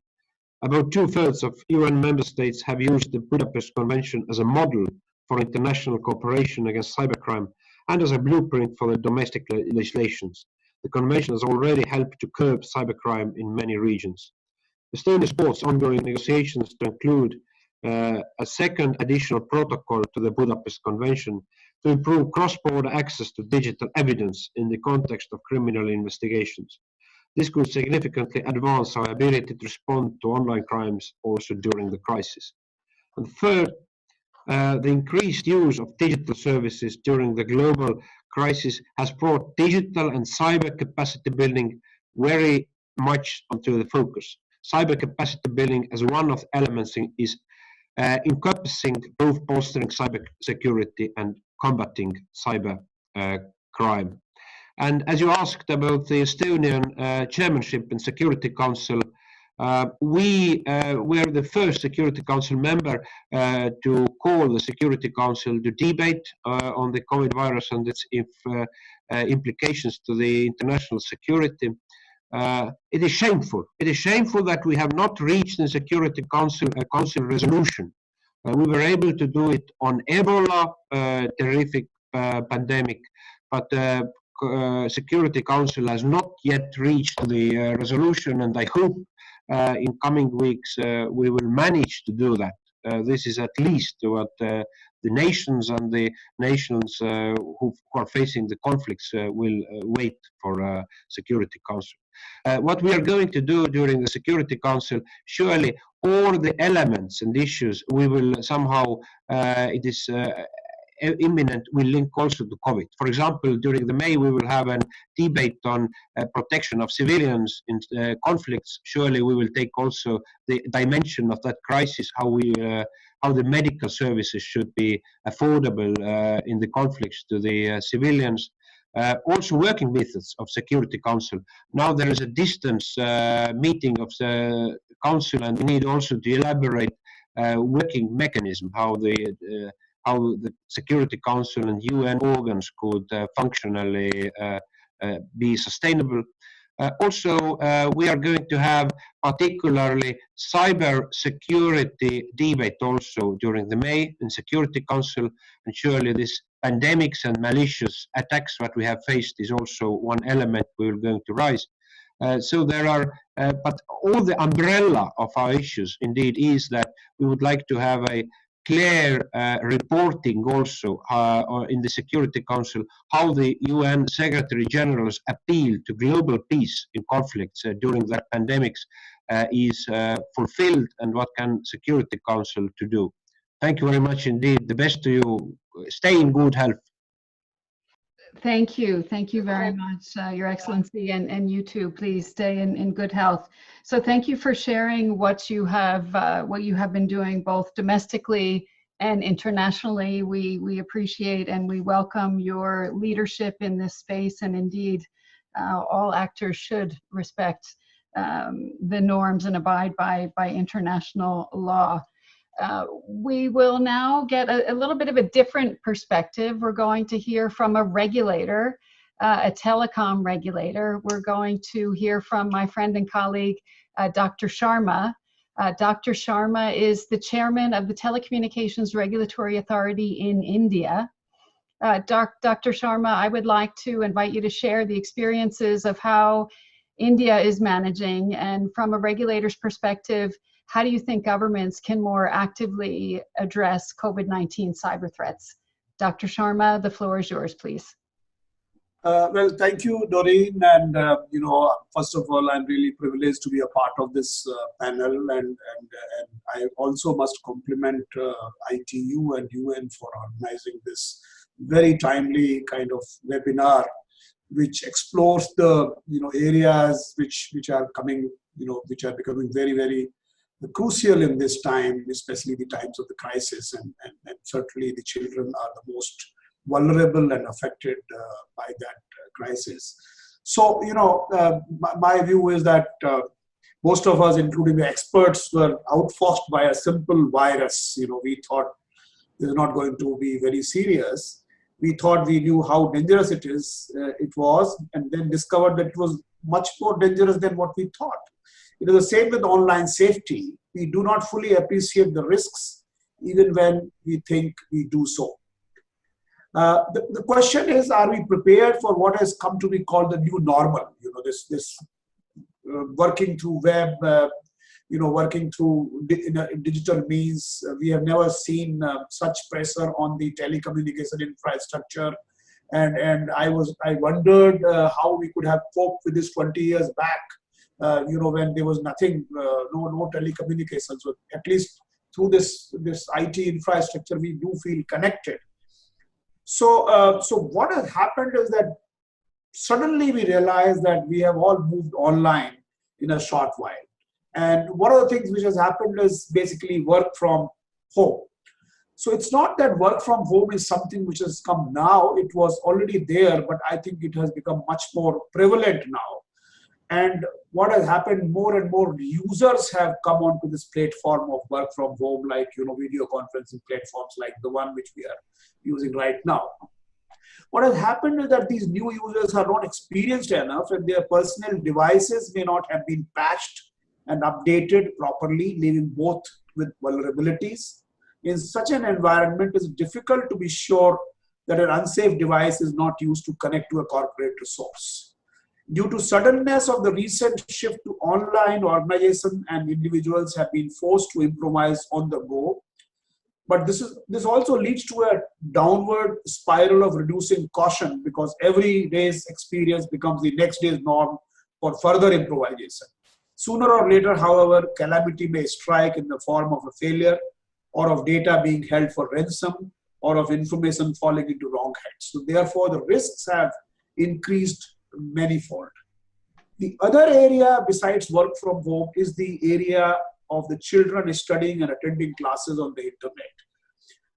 About 2/3 of UN member states have used the Budapest Convention as a model for international cooperation against cybercrime and as a blueprint for the domestic legislations. The convention has already helped to curb cybercrime in many regions. Estonia supports ongoing negotiations to include a second additional protocol to the Budapest Convention to improve cross-border access to digital evidence in the context of criminal investigations. This could significantly advance our ability to respond to online crimes also during the crisis. And third, the increased use of digital services during the global crisis has brought digital and cyber capacity building very much onto the focus. Cyber capacity building as one of the elements is encompassing both bolstering cyber security and combating cyber crime. And as you asked about the Estonian Chairmanship and Security Council, we were the first Security Council member to call the Security Council to debate on the COVID virus and its implications to the international security. It is shameful. It is shameful that we have not reached the Security Council a council resolution. We were able to do it on Ebola, terrific pandemic, but Security Council has not yet reached the resolution, and I hope in coming weeks we will manage to do that. This is at least what the nations and the nations who are facing the conflicts will wait for Security Council. What we are going to do during the Security Council, surely all the elements and issues we will somehow, it is imminent, will link also to COVID. For example, during the May, we will have a debate on protection of civilians in conflicts. Surely we will take also the dimension of that crisis, how the medical services should be affordable in the conflicts to the civilians. Also working methods of Security Council. Now there is a distance meeting of the Council, and we need also to elaborate working mechanism, how the Security Council and UN organs could functionally be sustainable. Also, we are going to have particularly cyber security debate also during the May in Security Council, and surely this pandemics and malicious attacks that we have faced is also one element we are going to rise. So there are, but all the umbrella of our issues indeed is that we would like to have a clear reporting also in the Security Council, how the UN Secretary Generals appeal to global peace in conflicts during that pandemics is fulfilled, and what can Security Council to do. Thank you very much indeed. The best to you. Stay in good health. Thank you. Thank you very much, Your Excellency, and you too. Please stay in good health. So thank you for sharing what you have been doing both domestically and internationally. We appreciate and we welcome your leadership in this space, and indeed all actors should respect the norms and abide by international law. We will now get a little bit of a different perspective. We're going to hear from a regulator, a telecom regulator. We're going to hear from my friend and colleague, Dr. Sharma. Dr. Sharma is the chairman of the Telecommunications Regulatory Authority in India. Dr. Sharma, I would like to invite you to share the experiences of how India is managing, and from a regulator's perspective, how do you think governments can more actively address COVID-19 cyber threats? Dr. Sharma, the floor is yours, please. Well, thank you, Doreen. And, first of all, I'm really privileged to be a part of this panel. And I also must compliment ITU and UN for organizing this very timely kind of webinar, which explores the, areas which are coming, which are becoming very, very crucial in this time, especially the times of the crisis, and certainly the children are the most vulnerable and affected by that crisis. So, my view is that most of us, including the experts, were outfoxed by a simple virus. We thought this is not going to be very serious. We thought we knew how dangerous it was, and then discovered that it was much more dangerous than what we thought. It is the same with online safety. We do not fully appreciate the risks, even when we think we do so. The question is, are we prepared for what has come to be called the new normal? This working through web, working through digital means. We have never seen such pressure on the telecommunication infrastructure. And I wondered how we could have coped with this 20 years back, when there was nothing, no telecommunications. So at least through this IT infrastructure, we do feel connected. So what has happened is that suddenly we realized that we have all moved online in a short while. And one of the things which has happened is basically work from home. So it's not that work from home is something which has come now. It was already there, but I think it has become much more prevalent now. And what has happened, more and more users have come onto this platform of work from home, like video conferencing platforms like the one which we are using right now. What has happened is that these new users are not experienced enough, and their personal devices may not have been patched and updated properly, leaving both with vulnerabilities. In such an environment, it is difficult to be sure that an unsafe device is not used to connect to a corporate resource. Due to suddenness of the recent shift to online, organizations and individuals have been forced to improvise on the go. But this also leads to a downward spiral of reducing caution, because every day's experience becomes the next day's norm for further improvisation. Sooner or later, however, calamity may strike in the form of a failure, or of data being held for ransom, or of information falling into wrong hands. So therefore, the risks have increased manifold. The other area besides work from home is the area of the children studying and attending classes on the internet.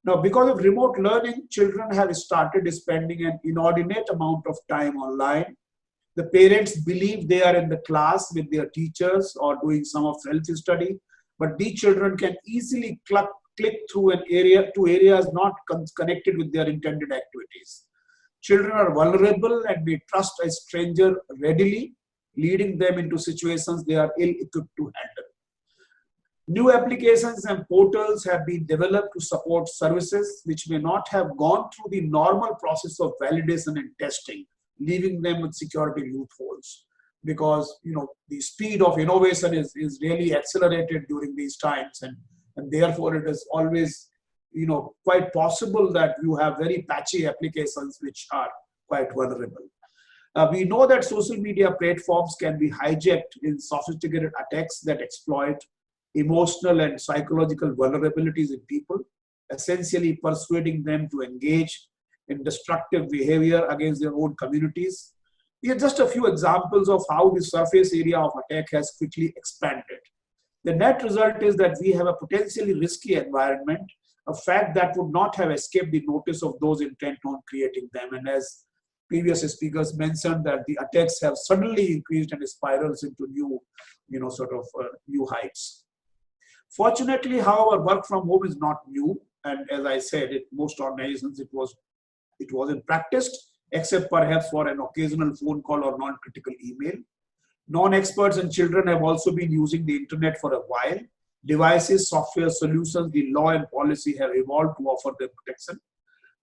Now, because of remote learning, children have started spending an inordinate amount of time online. The parents believe they are in the class with their teachers or doing some of self-study, but these children can easily click through to areas not connected with their intended activities. Children are vulnerable and may trust a stranger readily, leading them into situations they are ill-equipped to handle. New applications and portals have been developed to support services which may not have gone through the normal process of validation and testing, leaving them with security loopholes. Because the speed of innovation is really accelerated during these times, and therefore it is always quite possible that you have very patchy applications which are quite vulnerable. We know that social media platforms can be hijacked in sophisticated attacks that exploit emotional and psychological vulnerabilities in people, essentially persuading them to engage in destructive behavior against their own communities. Here are just a few examples of how the surface area of attack has quickly expanded. The net result is that we have a potentially risky environment, a fact that would not have escaped the notice of those intent on creating them. And as previous speakers mentioned, that the attacks have suddenly increased and spirals into new, new heights. Fortunately, however, work from home is not new. And as I said, most organizations, it wasn't practiced, except perhaps for an occasional phone call or non-critical email. Non-experts and children have also been using the internet for a while. Devices, software solutions, the law and policy have evolved to offer them protection.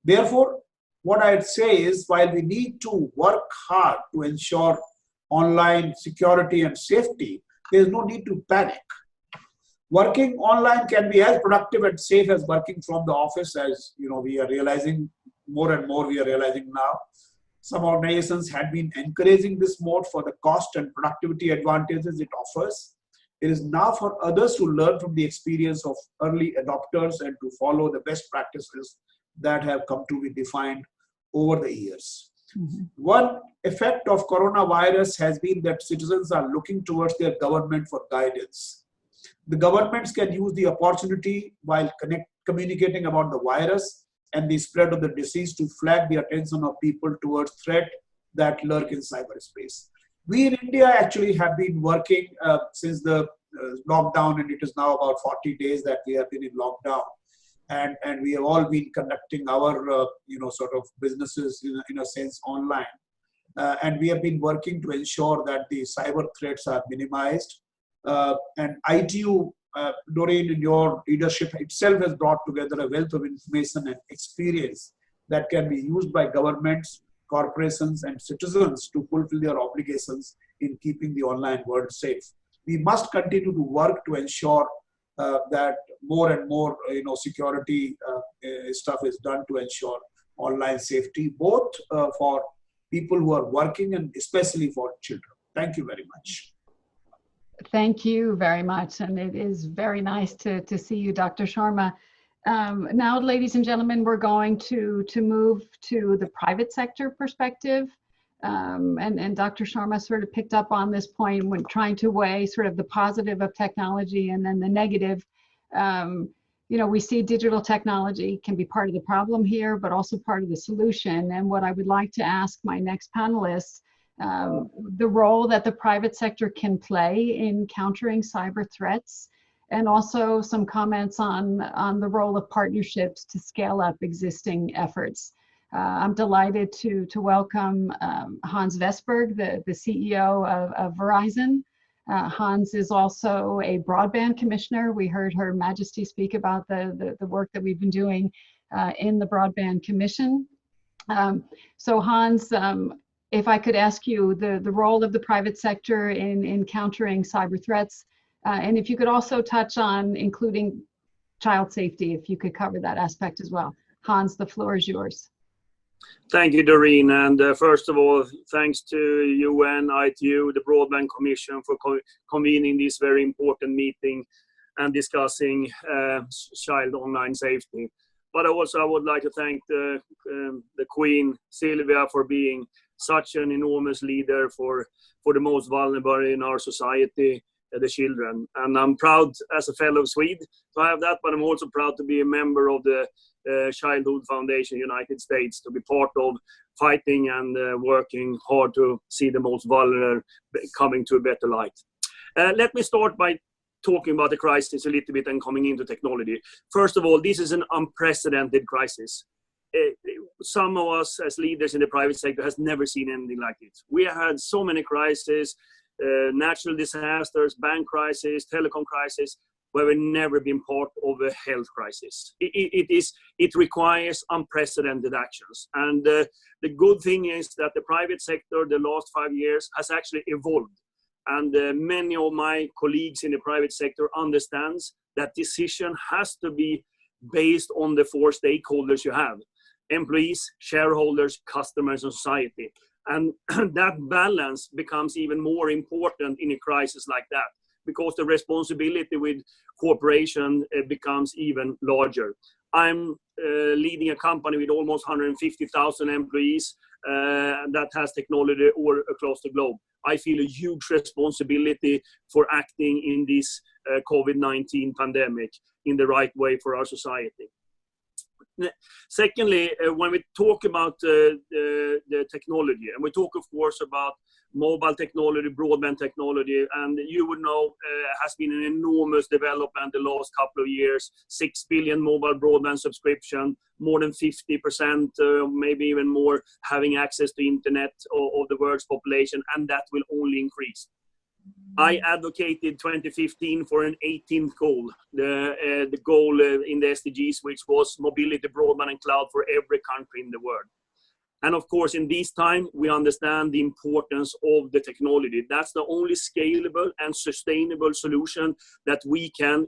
Therefore, what I'd say is, while we need to work hard to ensure online security and safety, there's no need to panic. Working online can be as productive and safe as working from the office, as we are realizing more and more. We are realizing now. Some organizations had been encouraging this mode for the cost and productivity advantages it offers. It is now for others to learn from the experience of early adopters and to follow the best practices that have come to be defined over the years. Mm-hmm. One effect of coronavirus has been that citizens are looking towards their government for guidance. The governments can use the opportunity while communicating about the virus and the spread of the disease to flag the attention of people towards threat that lurk in cyberspace. We in India actually have been working since the lockdown, and it is now about 40 days that we have been in lockdown. And we have all been conducting our, sort of businesses in a sense online. And we have been working to ensure that the cyber threats are minimized. And ITU, Doreen, in your leadership itself has brought together a wealth of information and experience that can be used by governments, corporations, and citizens to fulfill their obligations in keeping the online world safe. We must continue to work to ensure that more and more, security stuff is done to ensure online safety, both for people who are working and especially for children. Thank you very much. Thank you very much. And it is very nice to see you, Dr. Sharma. Now, ladies and gentlemen, we're going to move to the private sector perspective. And Dr. Sharma sort of picked up on this point when trying to weigh sort of the positive of technology and then the negative. We see digital technology can be part of the problem here, but also part of the solution. And what I would like to ask my next panelists, the role that the private sector can play in countering cyber threats, and also some comments on the role of partnerships to scale up existing efforts. I'm delighted to welcome Hans Vestberg, the CEO of Verizon. Hans is also a broadband commissioner. We heard Her Majesty speak about the work that we've been doing in the Broadband Commission. So Hans, if I could ask you the role of the private sector in countering cyber threats, and if you could also touch on including child safety, if you could cover that aspect as well. Hans, the floor is yours. Thank you, Doreen. And first of all, thanks to UN, ITU, the Broadband Commission for convening this very important meeting and discussing child online safety. But also I would like to thank the Queen, Silvia, for being such an enormous leader for the most vulnerable in our society, the children. And I'm proud as a fellow Swede to have that, but I'm also proud to be a member of the Childhood Foundation United States, to be part of fighting and working hard to see the most vulnerable coming to a better light. Let me start by talking about the crisis a little bit and coming into technology. First of all, this is an unprecedented crisis. Some of us as leaders in the private sector has never seen anything like it. We had so many crises, natural disasters, bank crisis, telecom crisis, where we've never been part of a health crisis. It requires unprecedented actions. And the good thing is that the private sector the last 5 years has actually evolved. And many of my colleagues in the private sector understands that decision has to be based on the 4 stakeholders you have: employees, shareholders, customers, and society. And that balance becomes even more important in a crisis like that, because the responsibility with cooperation becomes even larger. I'm leading a company with almost 150,000 employees that has technology all across the globe. I feel a huge responsibility for acting in this COVID-19 pandemic in the right way for our society. Secondly, when we talk about the technology, and we talk, of course, about mobile technology, broadband technology, and you would know has been an enormous development the last couple of years. 6 billion mobile broadband subscription, more than 50%, maybe even more, having access to internet of the world's population, and that will only increase. I advocated 2015 for an 18th goal, the goal in the SDGs, which was mobility, broadband, and cloud for every country in the world. And of course, in this time, we understand the importance of the technology. That's the only scalable and sustainable solution that we can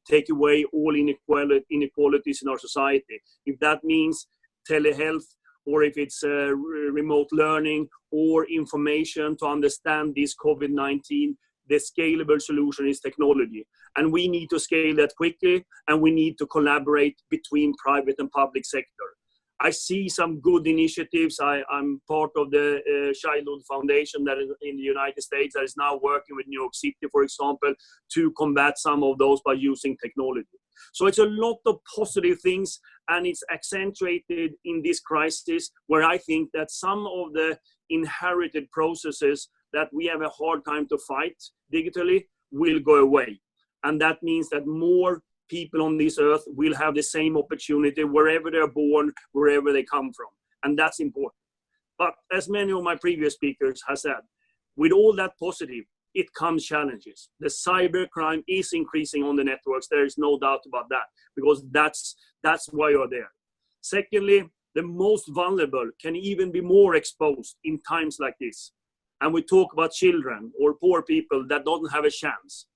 take away all inequalities in our society. If that means telehealth, or if it's remote learning or information to understand this COVID-19, the scalable solution is technology. And we need to scale that quickly, and we need to collaborate between private and public sector. I see some good initiatives. I'm part of the Childhood Foundation that is in the United States that is now working with New York City, for example, to combat some of those by using technology. So it's a lot of positive things, and it's accentuated in this crisis, where I think that some of the inherited processes that we have a hard time to fight digitally will go away. And that means that more people on this earth will have the same opportunity wherever they're born, wherever they come from. And that's important. But as many of my previous speakers have said, with all that positive, it comes challenges. The cybercrime is increasing on the networks. There is no doubt about that, because that's why you're there. Secondly, the most vulnerable can even be more exposed in times like this. And we talk about children or poor people that don't have a chance.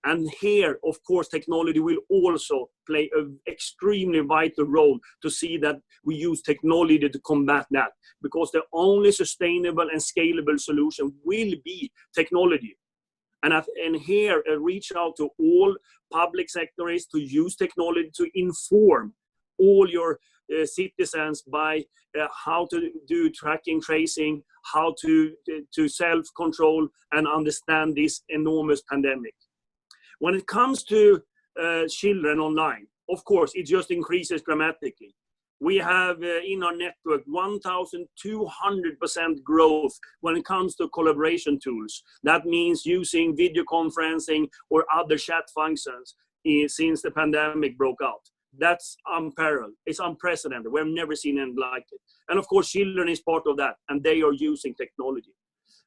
And here, of course, technology will also play an extremely vital role to see that we use technology to combat that. Because the only sustainable and scalable solution will be technology. And here, reach out to all public sectors to use technology to inform all your citizens by how to do tracking, tracing, how to self-control and understand this enormous pandemic. When it comes to children online, of course, it just increases dramatically. We have in our network 1,200% growth when it comes to collaboration tools. That means using video conferencing or other chat functions since the pandemic broke out. That's unparalleled. It's unprecedented. We've never seen anything like it. And of course, children is part of that, and they are using technology.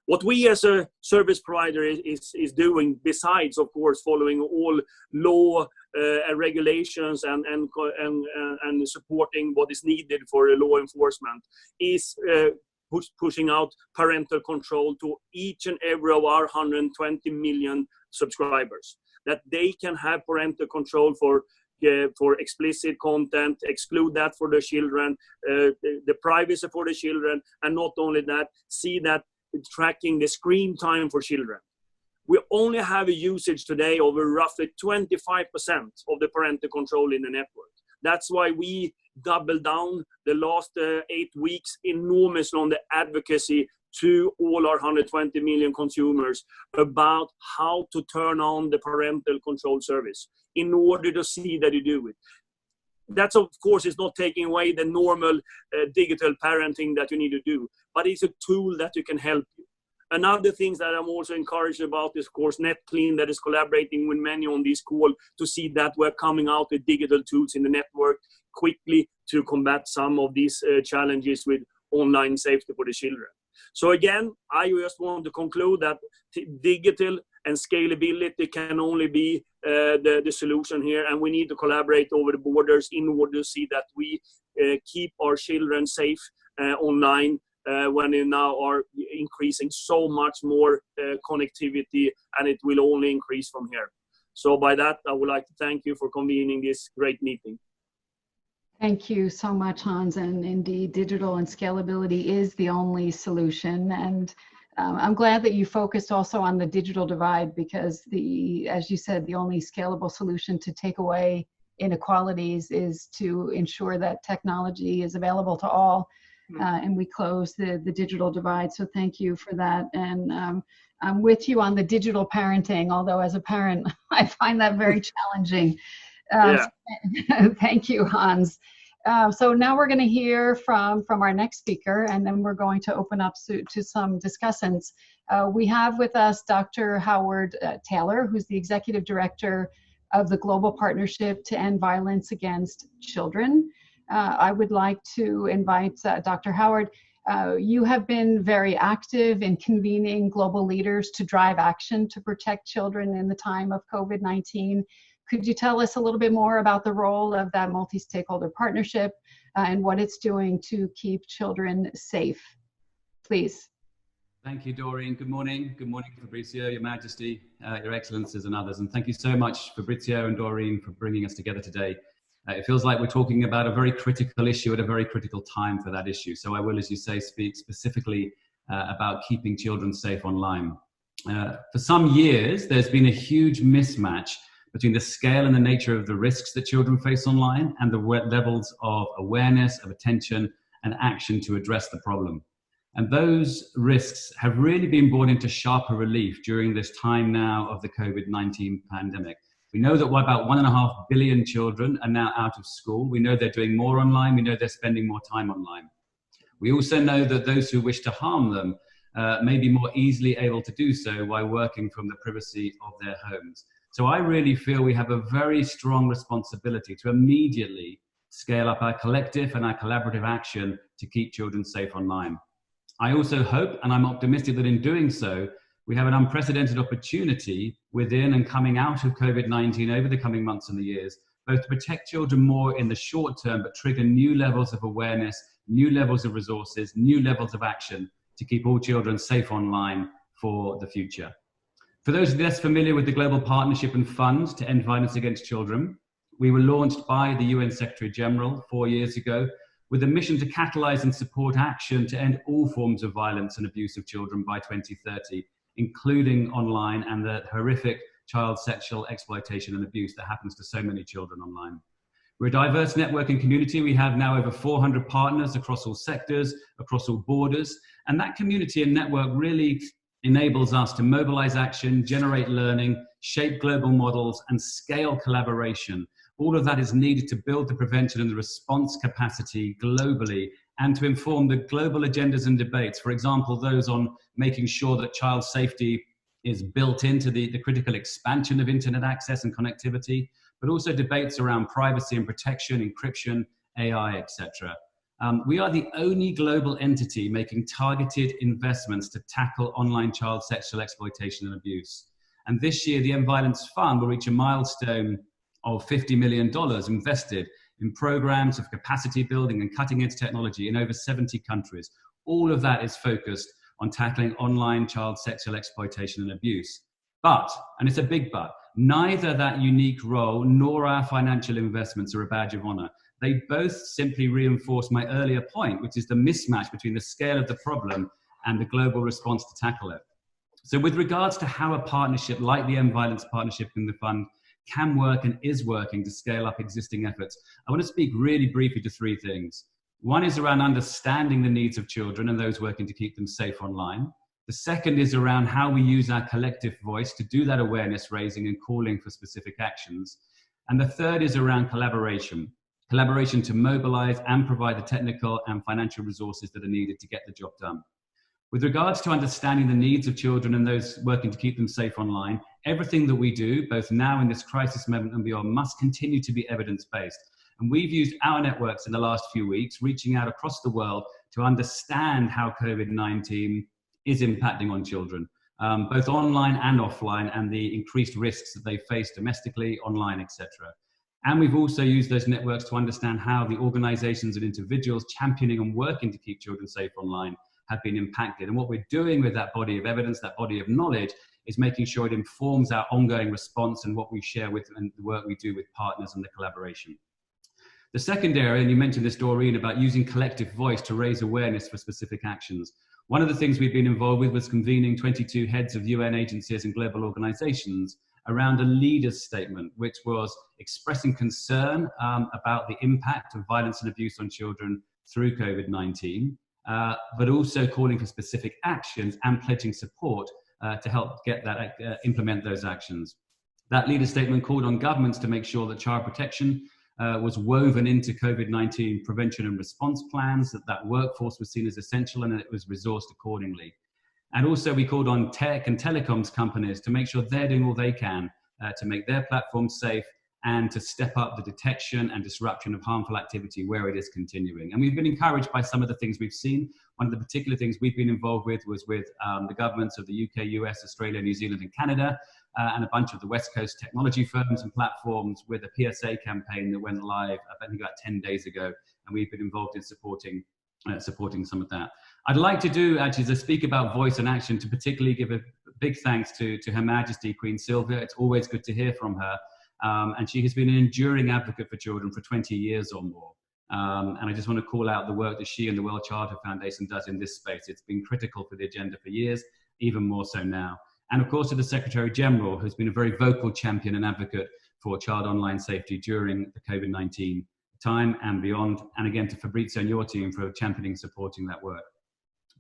What we as a service provider is doing, besides, of course, following all law and regulations and supporting what is needed for law enforcement, is pushing out parental control to each and every of our 120 million subscribers, that they can have parental control for explicit content, exclude that for the children, the privacy for the children, and not only that, see that tracking the screen time for children. We only have a usage today of roughly 25% of the parental control in the network. That's why we doubled down the last 8 weeks enormously on the advocacy to all our 120 million consumers about how to turn on the parental control service in order to see that you do it. That's, of course, is not taking away the normal digital parenting that you need to do, but it's a tool that you can help you. Another thing that I'm also encouraged about is, of course, NetClean, that is collaborating with many on this call to see that we're coming out with digital tools in the network quickly to combat some of these challenges with online safety for the children. So again, I just want to conclude that digital and scalability can only be the solution here, and we need to collaborate over the borders in order to see that we keep our children safe online when they now are increasing so much more connectivity, and it will only increase from here. So by that, I would like to thank you for convening this great meeting. Thank you so much, Hans. And indeed, digital and scalability is the only solution. And I'm glad that you focused also on the digital divide, because as you said, the only scalable solution to take away inequalities is to ensure that technology is available to all, and we close the digital divide. So thank you for that. And I'm with you on the digital parenting, although as a parent, I find that very challenging. So thank you, Hans. So now we're going to hear from our next speaker, and then we're going to open up to some discussants. We have with us Dr. Howard Taylor, who's the Executive Director of the Global Partnership to End Violence Against Children. I would like to invite Dr. Howard. You have been very active in convening global leaders to drive action to protect children in the time of COVID-19. Could you tell us a little bit more about the role of that multi-stakeholder partnership and what it's doing to keep children safe, please? Thank you, Doreen. Good morning. Good morning, Fabrizio, Your Majesty, Your Excellencies and others. And thank you so much, Fabrizio and Doreen, for bringing us together today. It feels like we're talking about a very critical issue at a very critical time for that issue. So I will, as you say, speak specifically about keeping children safe online. For some years, there's been a huge mismatch between the scale and the nature of the risks that children face online and the levels of awareness, of attention, and action to address the problem. And those risks have really been brought into sharper relief during this time now of the COVID-19 pandemic. We know that about 1.5 billion children are now out of school. We know they're doing more online. We know they're spending more time online. We also know that those who wish to harm them may be more easily able to do so while working from the privacy of their homes. So I really feel we have a very strong responsibility to immediately scale up our collective and our collaborative action to keep children safe online. I also hope, and I'm optimistic that in doing so, we have an unprecedented opportunity within and coming out of COVID-19 over the coming months and the years, both to protect children more in the short term, but trigger new levels of awareness, new levels of resources, new levels of action to keep all children safe online for the future. For those less familiar with the Global Partnership and Fund to End Violence Against Children, we were launched by the UN Secretary General 4 years ago with a mission to catalyse and support action to end all forms of violence and abuse of children by 2030, including online and the horrific child sexual exploitation and abuse that happens to so many children online. We're a diverse network and community. We have now over 400 partners across all sectors, across all borders, and that community and network really enables us to mobilize action, generate learning, shape global models, and scale collaboration. All of that is needed to build the prevention and the response capacity globally and to inform the global agendas and debates. For example, those on making sure that child safety is built into the critical expansion of internet access and connectivity, but also debates around privacy and protection, encryption, AI, etc. We are the only global entity making targeted investments to tackle online child sexual exploitation and abuse. And this year, the End Violence Fund will reach a milestone of $50 million invested in programs of capacity building and cutting-edge technology in over 70 countries. All of that is focused on tackling online child sexual exploitation and abuse. But, and it's a big but, neither that unique role nor our financial investments are a badge of honor. They both simply reinforce my earlier point, which is the mismatch between the scale of the problem and the global response to tackle it. So with regards to how a partnership like the End Violence Partnership in the Fund can work and is working to scale up existing efforts, I want to speak really briefly to three things. One is around understanding the needs of children and those working to keep them safe online. The second is around how we use our collective voice to do that awareness raising and calling for specific actions. And the third is around collaboration. Collaboration to mobilize and provide the technical and financial resources that are needed to get the job done. With regards to understanding the needs of children and those working to keep them safe online, everything that we do, both now in this crisis moment and beyond, must continue to be evidence-based. And we've used our networks in the last few weeks, reaching out across the world to understand how COVID-19 is impacting on children, both online and offline, and the increased risks that they face domestically, online, etc. And we've also used those networks to understand how the organizations and individuals championing and working to keep children safe online have been impacted. And what we're doing with that body of evidence, that body of knowledge, is making sure it informs our ongoing response and what we share with and the work we do with partners and the collaboration. The second area, and you mentioned this, Doreen, about using collective voice to raise awareness for specific actions. One of the things we've been involved with was convening 22 heads of UN agencies and global organizations around a leader's statement, which was expressing concern about the impact of violence and abuse on children through COVID-19, but also calling for specific actions and pledging support to help get that, implement those actions. That leader statement called on governments to make sure that child protection was woven into COVID-19 prevention and response plans, that workforce was seen as essential and it was resourced accordingly. And also we called on tech and telecoms companies to make sure they're doing all they can to make their platforms safe and to step up the detection and disruption of harmful activity where it is continuing. And we've been encouraged by some of the things we've seen. One of the particular things we've been involved with was with the governments of the UK, US, Australia, New Zealand, and Canada, and a bunch of the West Coast technology firms and platforms with a PSA campaign that went live, I think, about 10 days ago. And we've been involved in supporting some of that. I'd like to do, actually, as I speak about voice and action, to particularly give a big thanks to Her Majesty Queen Silvia. It's always good to hear from her. And she has been an enduring advocate for children for 20 years or more. And I just want to call out the work that she and the World Childhood Foundation does in this space. It's been critical for the agenda for years, even more so now. And of course, to the Secretary General, who's been a very vocal champion and advocate for child online safety during the COVID-19 time and beyond. And again, to Fabrizio and your team for championing, supporting that work.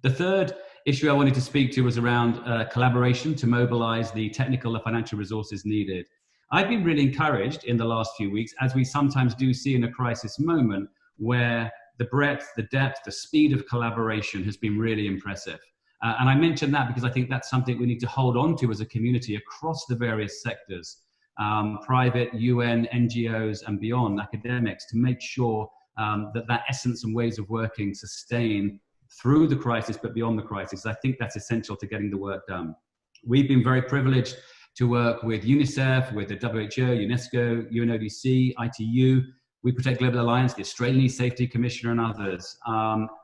The third issue I wanted to speak to was around collaboration to mobilize the technical and financial resources needed. I've been really encouraged in the last few weeks, as we sometimes do see in a crisis moment, where the breadth, the depth, the speed of collaboration has been really impressive. And I mention that because I think that's something we need to hold on to as a community across the various sectors, private, UN, NGOs, and beyond, academics, to make sure that essence and ways of working sustain through the crisis, but beyond the crisis. I think that's essential to getting the work done. We've been very privileged to work with UNICEF, with the WHO, UNESCO, UNODC, ITU. We Protect Global Alliance, the Australian Safety Commissioner, and others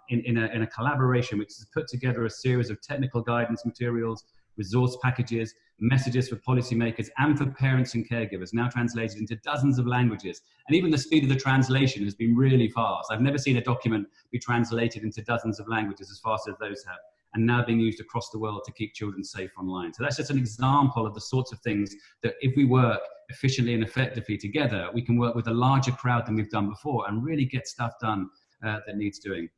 in a collaboration which has put together a series of technical guidance materials, resource packages, messages for policymakers and for parents and caregivers, now translated into dozens of languages. And even the speed of the translation has been really fast. I've never seen a document be translated into dozens of languages as fast as those have, and now being used across the world to keep children safe online. So that's just an example of the sorts of things that if we work efficiently and effectively together, we can work with a larger crowd than we've done before and really get stuff done that needs doing.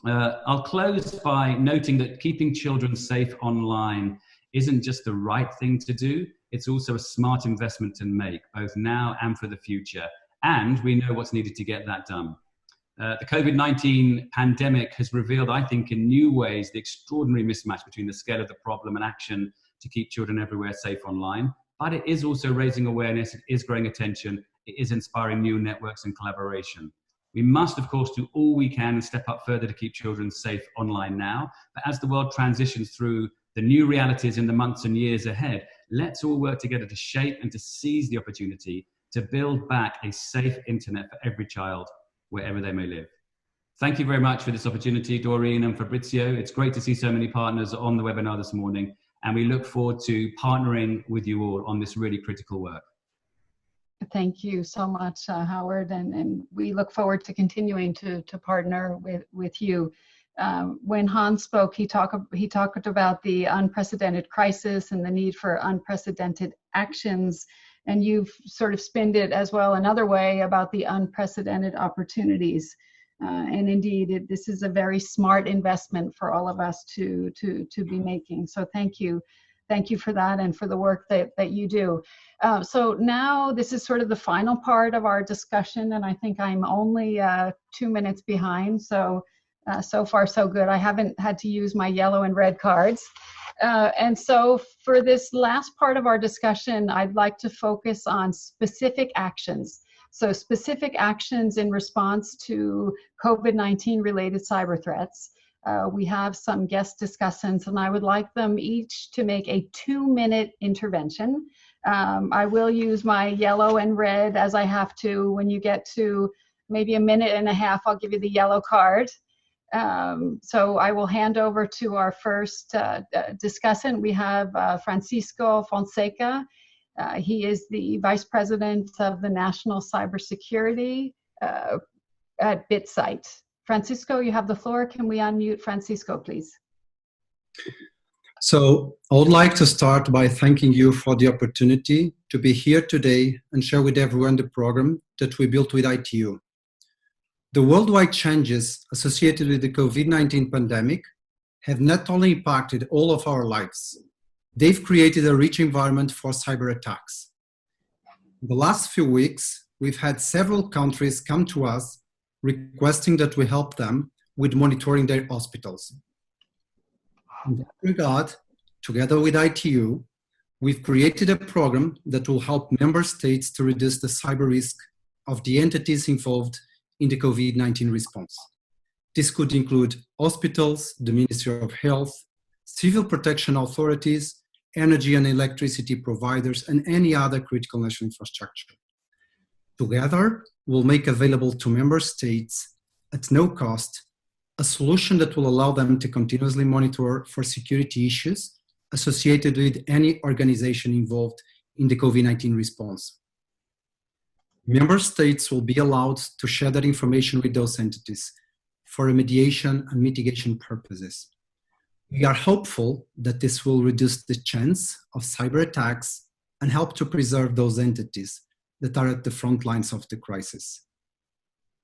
I'll close by noting that keeping children safe online isn't just the right thing to do, it's also a smart investment to make, both now and for the future. And we know what's needed to get that done. The COVID-19 pandemic has revealed, I think, in new ways, the extraordinary mismatch between the scale of the problem and action to keep children everywhere safe online. But it is also raising awareness, it is growing attention, it is inspiring new networks and collaboration. We must, of course, do all we can and step up further to keep children safe online now. But as the world transitions through the new realities in the months and years ahead, let's all work together to shape and to seize the opportunity to build back a safe internet for every child, wherever they may live. Thank you very much for this opportunity, Doreen and Fabrizio. It's great to see so many partners on the webinar this morning, and we look forward to partnering with you all on this really critical work. Thank you so much, Howard, and we look forward to continuing to partner with you. When Hans spoke, he talked about the unprecedented crisis and the need for unprecedented actions. And you've sort of spinned it as well another way about the unprecedented opportunities. And indeed, this is a very smart investment for all of us to be making. So thank you. Thank you for that and for the work that you do. So now this is sort of the final part of our discussion, and I think I'm only 2 minutes behind. So far so good. I haven't had to use my yellow and red cards. And so for this last part of our discussion, I'd like to focus on specific actions. So specific actions in response to COVID-19 related cyber threats. We have some guest discussants, and I would like them each to make a 2-minute intervention. I will use my yellow and red as I have to. When you get to maybe a minute and a half, I'll give you the yellow card. So I will hand over to our first discussant. We have Francisco Fonseca. He is the Vice President of the National Cybersecurity at BitSite. Francisco, you have the floor. Can we unmute Francisco, please? So I would like to start by thanking you for the opportunity to be here today and share with everyone the program that we built with ITU. The worldwide changes associated with the COVID-19 pandemic have not only impacted all of our lives, they've created a rich environment for cyber attacks. In the last few weeks, we've had several countries come to us requesting that we help them with monitoring their hospitals. In that regard, together with ITU, we've created a program that will help member states to reduce the cyber risk of the entities involved in the COVID-19 response. This could include hospitals, the Ministry of Health, civil protection authorities, energy and electricity providers, and any other critical national infrastructure. Together, we'll make available to member states at no cost a solution that will allow them to continuously monitor for security issues associated with any organization involved in the COVID-19 response. Member states will be allowed to share that information with those entities for remediation and mitigation purposes. We are hopeful that this will reduce the chance of cyber attacks and help to preserve those entities that are at the front lines of the crisis.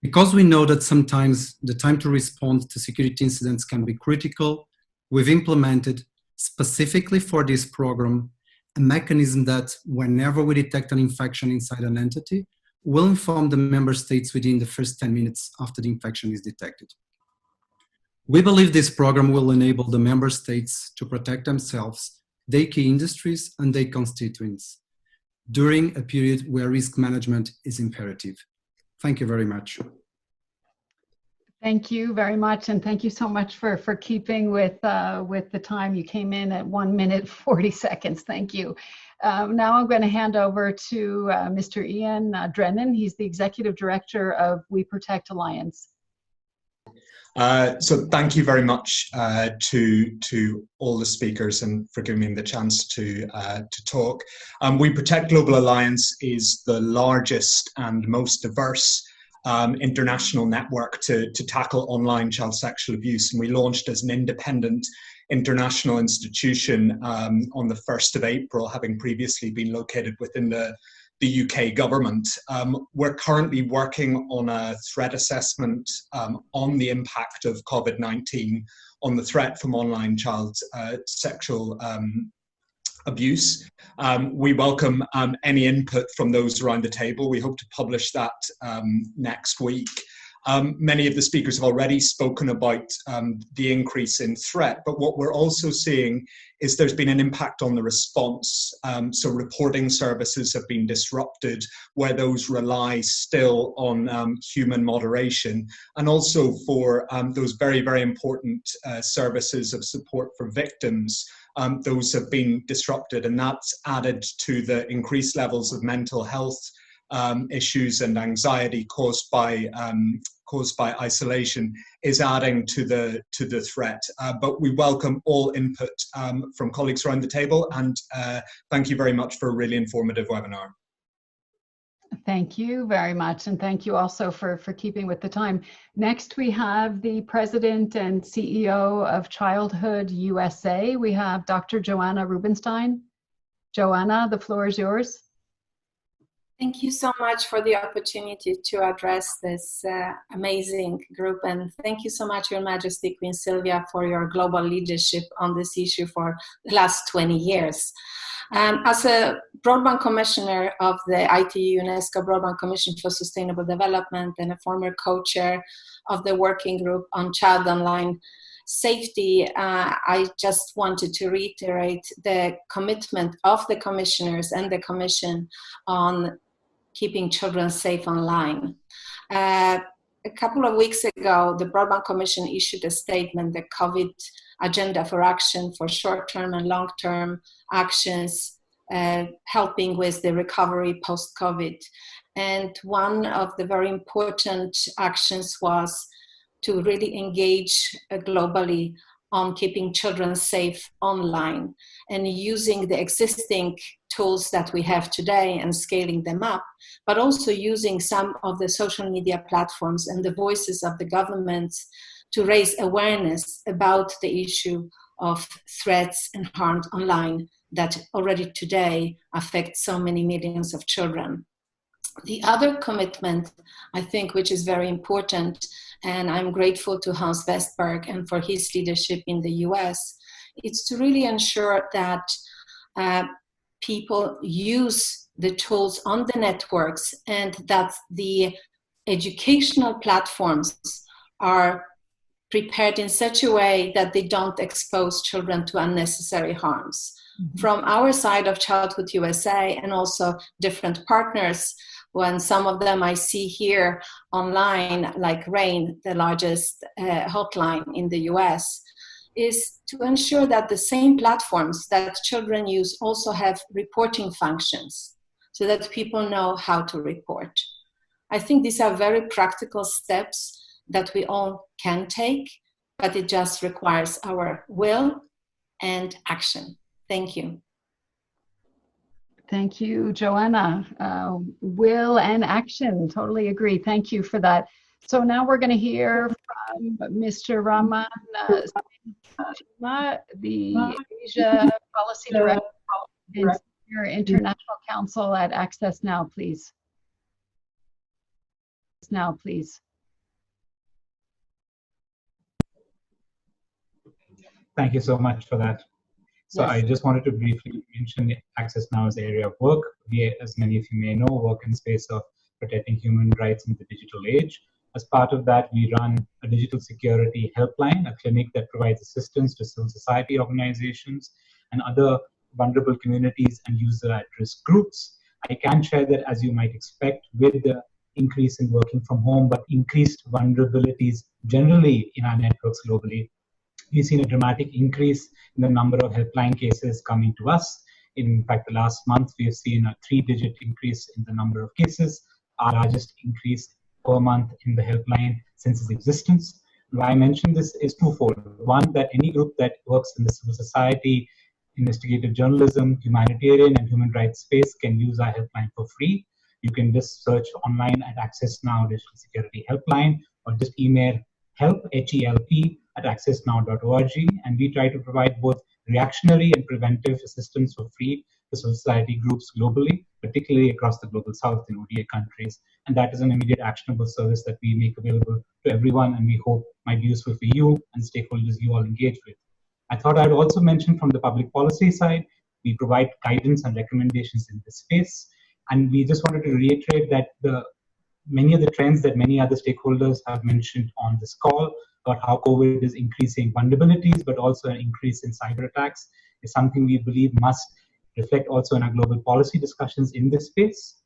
Because we know that sometimes the time to respond to security incidents can be critical, we've implemented specifically for this program a mechanism that whenever we detect an infection inside an entity, will inform the member states within the first 10 minutes after the infection is detected. We believe this program will enable the member states to protect themselves, their key industries, and their constituents during a period where risk management is imperative. Thank you very much. Thank you very much, and thank you so much for keeping with the time. You came in at 1 minute 40 seconds. Thank you. Now I'm going to hand over to Mr. Ian Drennan. He's the Executive Director of We Protect Alliance. So thank you very much to all the speakers and for giving me the chance to talk. We Protect Global Alliance is the largest and most diverse international network to tackle online child sexual abuse, and we launched as an independent international institution on the 1st of April, having previously been located within the UK government. We're currently working on a threat assessment on the impact of COVID-19 on the threat from online child sexual abuse. We welcome any input from those around the table. We hope to publish that next week. Many of the speakers have already spoken about the increase in threat, but what we're also seeing is there's been an impact on the response. So reporting services have been disrupted where those rely still on human moderation, and also for those very, very important services of support for victims. Those have been disrupted, and that's added to the increased levels of mental health issues and anxiety caused by isolation is adding to the threat. But we welcome all input from colleagues around the table, and thank you very much for a really informative webinar. Thank you very much, and thank you also for keeping with the time. Next, we have the President and CEO of Childhood USA. We have Dr. Joanna Rubinstein. Joanna, the floor is yours. Thank you so much for the opportunity to address this amazing group, and thank you so much, Your Majesty, Queen Silvia, for your global leadership on this issue for the last 20 years. As a Broadband Commissioner of the ITU UNESCO Broadband Commission for Sustainable Development and a former co-chair of the working group on child online safety, I just wanted to reiterate the commitment of the commissioners and the Commission on keeping children safe online. A couple of weeks ago, the Broadband Commission issued a statement, the COVID Agenda for Action for short-term and long-term actions, helping with the recovery post-COVID. And one of the very important actions was to really engage globally on keeping children safe online and using the existing tools that we have today and scaling them up, but also using some of the social media platforms and the voices of the governments to raise awareness about the issue of threats and harm online that already today affect so many millions of children. The other commitment, I think, which is very important, and I'm grateful to Hans Vestberg and for his leadership in the US, is to really ensure that people use the tools on the networks and that the educational platforms are prepared in such a way that they don't expose children to unnecessary harms. Mm-hmm. From our side of Childhood USA and also different partners, when some of them I see here online, like RAIN, the largest hotline in the US, is to ensure that the same platforms that children use also have reporting functions so that people know how to report. I think these are very practical steps that we all can take, but it just requires our will and action. Thank you. Thank you, Joanna. Will and action, totally agree. Thank you for that. So now we're going to hear from Mr. Raman Sharma, the Asia Policy Director and Senior International Counsel at Access Now, please. Now, please. Thank you so much for that. So yes. I just wanted to briefly mention Access Now's area of work. We, as many of you may know, work in the space of protecting human rights in the digital age. As part of that, we run a digital security helpline, a clinic that provides assistance to civil society organizations and other vulnerable communities and user at-risk groups. I can share that, as you might expect, with the increase in working from home, but increased vulnerabilities generally in our networks globally, we've seen a dramatic increase in the number of helpline cases coming to us. In fact, the last month, we have seen a 3-digit increase in the number of cases, our largest increase per month in the helpline since its existence. Why I mention this is twofold. One, that any group that works in the civil society, investigative journalism, humanitarian and human rights space can use our helpline for free. You can just search online at Access Now Digital Security Helpline, or just email help, HELP, at accessnow.org, and we try to provide both reactionary and preventive assistance for free to society groups globally, particularly across the global south in ODA countries. And that is an immediate actionable service that we make available to everyone, and we hope might be useful for you and stakeholders you all engage with. I thought I'd also mention from the public policy side, we provide guidance and recommendations in this space. And we just wanted to reiterate that many of the trends that many other stakeholders have mentioned on this call about how COVID is increasing vulnerabilities, but also an increase in cyber attacks, is something we believe must reflect also in our global policy discussions in this space.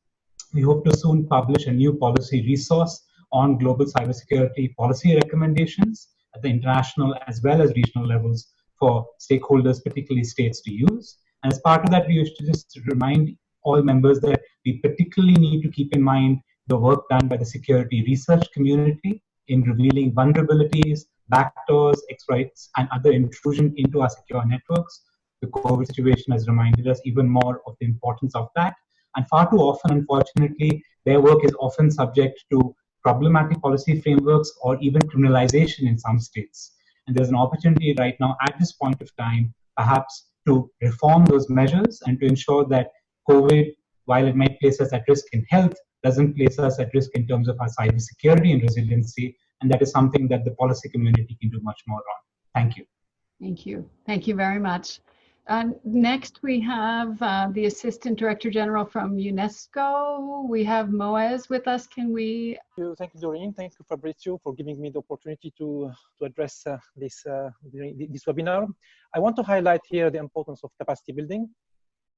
We hope to soon publish a new policy resource on global cybersecurity policy recommendations at the international as well as regional levels for stakeholders, particularly states, to use. And as part of that, we wish to just remind all members that we particularly need to keep in mind the work done by the security research community in revealing vulnerabilities, backdoors, exploits, and other intrusion into our secure networks. The COVID situation has reminded us even more of the importance of that. And far too often, unfortunately, their work is often subject to problematic policy frameworks or even criminalization in some states. And there's an opportunity right now at this point of time, perhaps, to reform those measures and to ensure that COVID, while it might place us at risk in health, doesn't place us at risk in terms of our cybersecurity and resiliency. And that is something that the policy community can do much more on. Thank you. Thank you. Thank you very much. Next, we have the Assistant Director General from UNESCO. We have Moez with us. Can we? Thank you, Doreen. Thank you, Fabrizio, for giving me the opportunity to address this webinar. I want to highlight here the importance of capacity building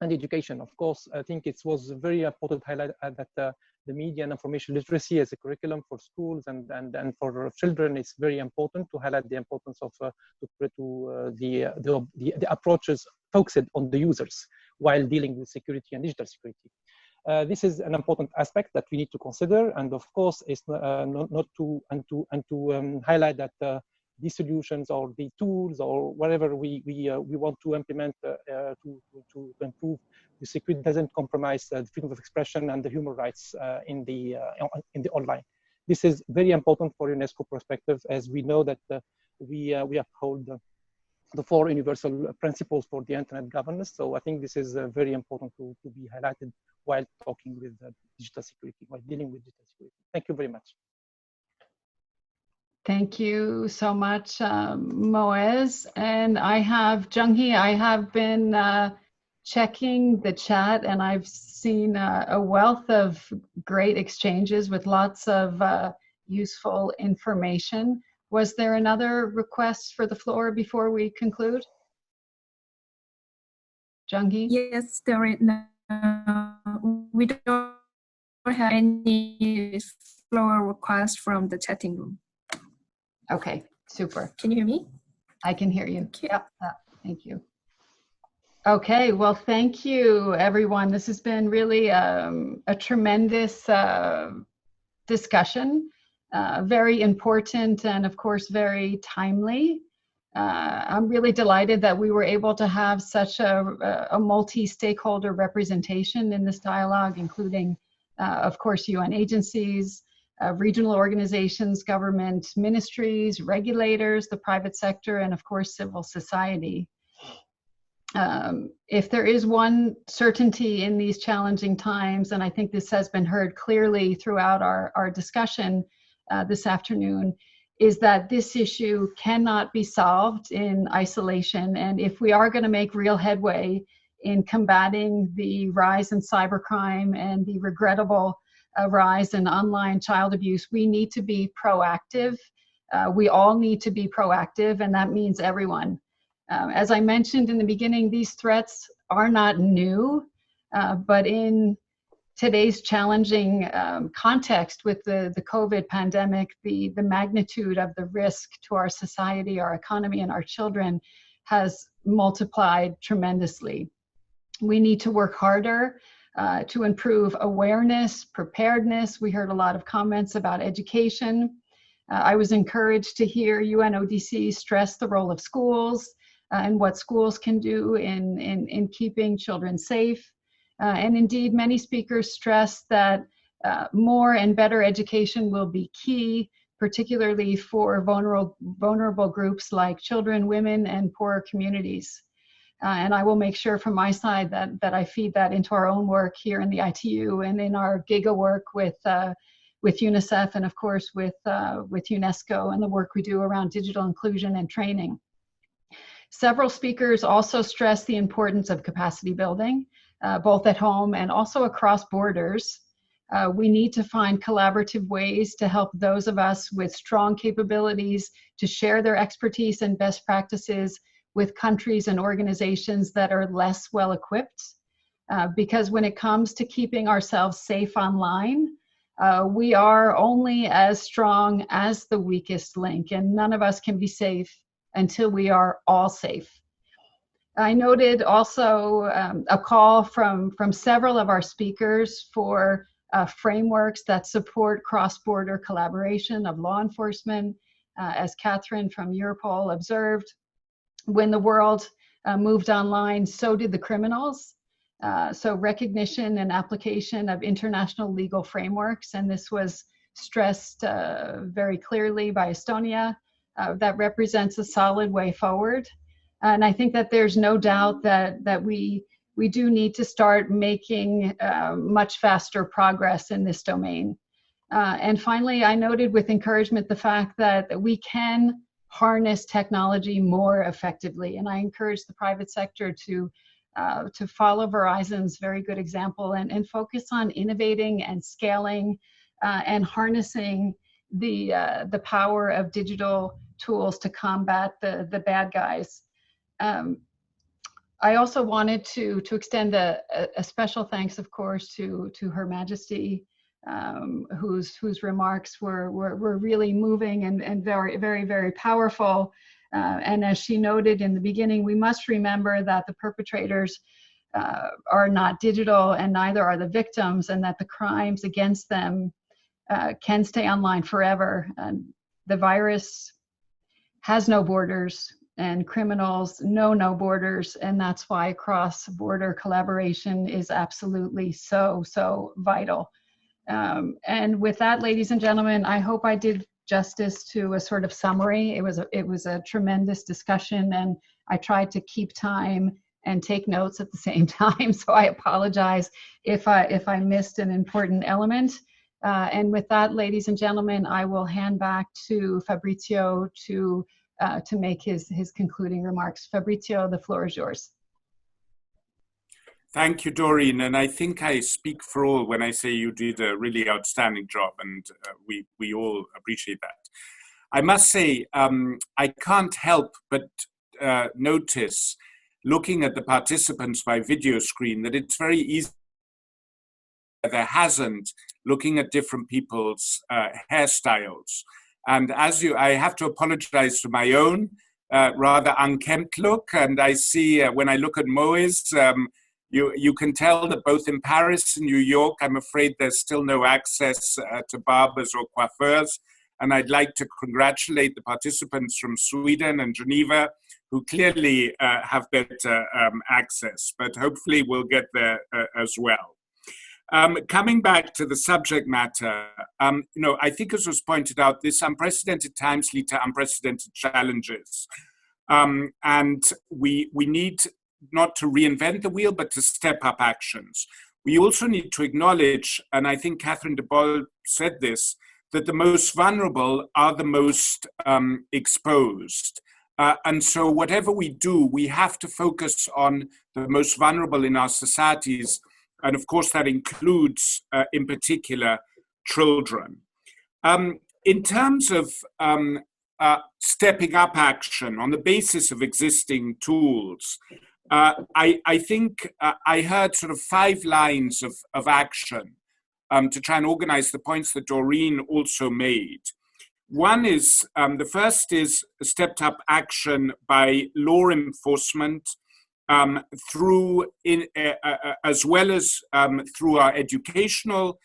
and education. Of course, I think it was very important to highlight that the media and information literacy as a curriculum for schools and for children is very important, to highlight the importance of the approaches focused on the users while dealing with security and digital security. This is an important aspect that we need to consider, and of course, it's not to highlight that these solutions or the tools or whatever we want to implement to improve the security doesn't compromise the freedom of expression and the human rights in the online. This is very important for UNESCO perspective, as we know that we uphold the 4 universal principles for the internet governance. So I think this is very important to be highlighted while talking with digital security, while dealing with digital security. Thank you very much. Thank you so much, Moez. And I have, Jung-hee, I have been checking the chat, and I've seen a wealth of great exchanges with lots of useful information. Was there another request for the floor before we conclude? Jung-hee? Yes, there is we don't have any floor request from the chatting room. Okay, super. Can you hear me? I can hear you. Yep. Thank you. Okay, well, thank you, everyone. This has been really a tremendous discussion, very important and, of course, very timely. I'm really delighted that we were able to have such a multi-stakeholder representation in this dialogue, including, of course, UN agencies, regional organizations, government ministries, regulators, the private sector, and of course, civil society. If there is one certainty in these challenging times, and I think this has been heard clearly throughout our discussion this afternoon, is that this issue cannot be solved in isolation. And if we are going to make real headway in combating the rise in cybercrime and the regrettable a rise in online child abuse, we need to be proactive. We all need to be proactive, and that means everyone. As I mentioned in the beginning, these threats are not new, but in today's challenging context with the COVID pandemic, the magnitude of the risk to our society, our economy, and our children has multiplied tremendously. We need to work harder to improve awareness, preparedness. We heard a lot of comments about education. I was encouraged to hear UNODC stress the role of schools and what schools can do in keeping children safe. And indeed, many speakers stress that more and better education will be key, particularly for vulnerable groups like children, women, and poorer communities. And I will make sure from my side that I feed that into our own work here in the ITU and in our GIGA work with UNICEF and of course with UNESCO and the work we do around digital inclusion and training. Several speakers also stress the importance of capacity building, both at home and also across borders. We need to find collaborative ways to help those of us with strong capabilities to share their expertise and best practices with countries and organizations that are less well equipped. Because when it comes to keeping ourselves safe online, we are only as strong as the weakest link, and none of us can be safe until we are all safe. I noted also a call from several of our speakers for frameworks that support cross-border collaboration of law enforcement. As Catherine from Europol observed, when the world moved online, so did the criminals. So recognition and application of international legal frameworks, and this was stressed very clearly by Estonia, that represents a solid way forward. And I think that there's no doubt that we do need to start making much faster progress in this domain. And finally, I noted with encouragement the fact that we can harness technology more effectively. And I encourage the private sector to follow Verizon's very good example and focus on innovating and scaling and harnessing the power of digital tools to combat the bad guys. I also wanted to extend a special thanks, of course, to Her Majesty, whose remarks were really moving and very, very, very powerful. And as she noted in the beginning, we must remember that the perpetrators are not digital and neither are the victims, and that the crimes against them can stay online forever. And the virus has no borders, and criminals know no borders, and that's why cross-border collaboration is absolutely so vital. And with that, ladies and gentlemen, I hope I did justice to a sort of summary. It was a tremendous discussion, and I tried to keep time and take notes at the same time. So I apologize if I missed an important element. And with that, ladies and gentlemen, I will hand back to Fabrizio to make his concluding remarks. Fabrizio, the floor is yours. Thank you, Doreen. And I think I speak for all when I say you did a really outstanding job, and we all appreciate that. I must say, I can't help but notice, looking at the participants by video screen, that it's very easy. There hasn't, looking at different people's hairstyles. And I have to apologize for my own rather unkempt look. And I see when I look at Moe's, you can tell that both in Paris and New York, I'm afraid there's still no access to barbers or coiffeurs. And I'd like to congratulate the participants from Sweden and Geneva, who clearly have better access, but hopefully we'll get there as well. Coming back to the subject matter, I think as was pointed out, this unprecedented times lead to unprecedented challenges. And we need not to reinvent the wheel, but to step up actions. We also need to acknowledge, and I think Catherine de Boll said this, that the most vulnerable are the most exposed. And so whatever we do, we have to focus on the most vulnerable in our societies And of course, that includes, in particular, children. In terms of stepping up action on the basis of existing tools, I think I heard sort of 5 lines of action to try and organize the points that Doreen also made. One is, the first is stepped up action by law enforcement through, as well as through our educational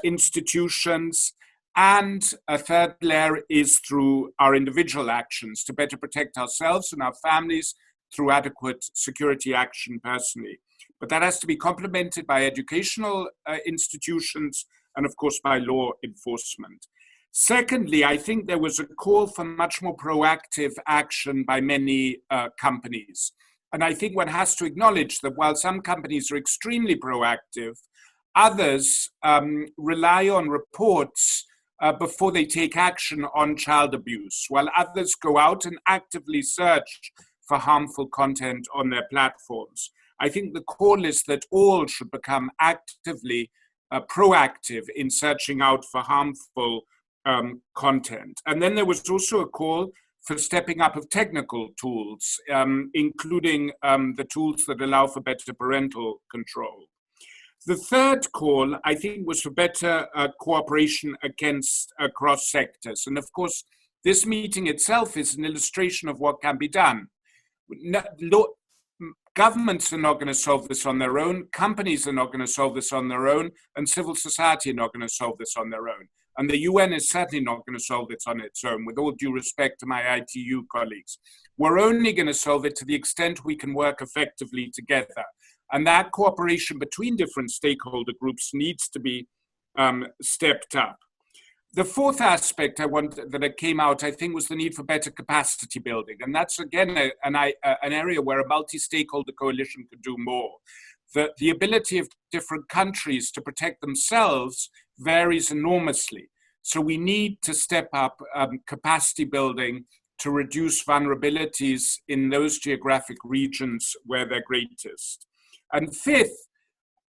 institutions. And a third layer is through our individual actions to better protect ourselves and our families through adequate security action personally. But that has to be complemented by educational institutions and, of course, by law enforcement. Secondly, I think there was a call for much more proactive action by many companies. And I think one has to acknowledge that while some companies are extremely proactive, others rely on reports before they take action on child abuse, while others go out and actively search for harmful content on their platforms. I think the call is that all should become actively proactive in searching out for harmful content. And then there was also a call for stepping up of technical tools, including the tools that allow for better parental control. The third call, I think, was for better cooperation across sectors. And of course, this meeting itself is an illustration of what can be done. Governments are not going to solve this on their own, companies are not going to solve this on their own, and civil society are not going to solve this on their own. And the UN is certainly not going to solve it on its own, with all due respect to my ITU colleagues. We're only going to solve it to the extent we can work effectively together. And that cooperation between different stakeholder groups needs to be stepped up. The fourth aspect that came out, I think, was the need for better capacity building. And that's, again, an area where a multi-stakeholder coalition could do more. The ability of different countries to protect themselves varies enormously. So we need to step up capacity building to reduce vulnerabilities in those geographic regions where they're greatest. And fifth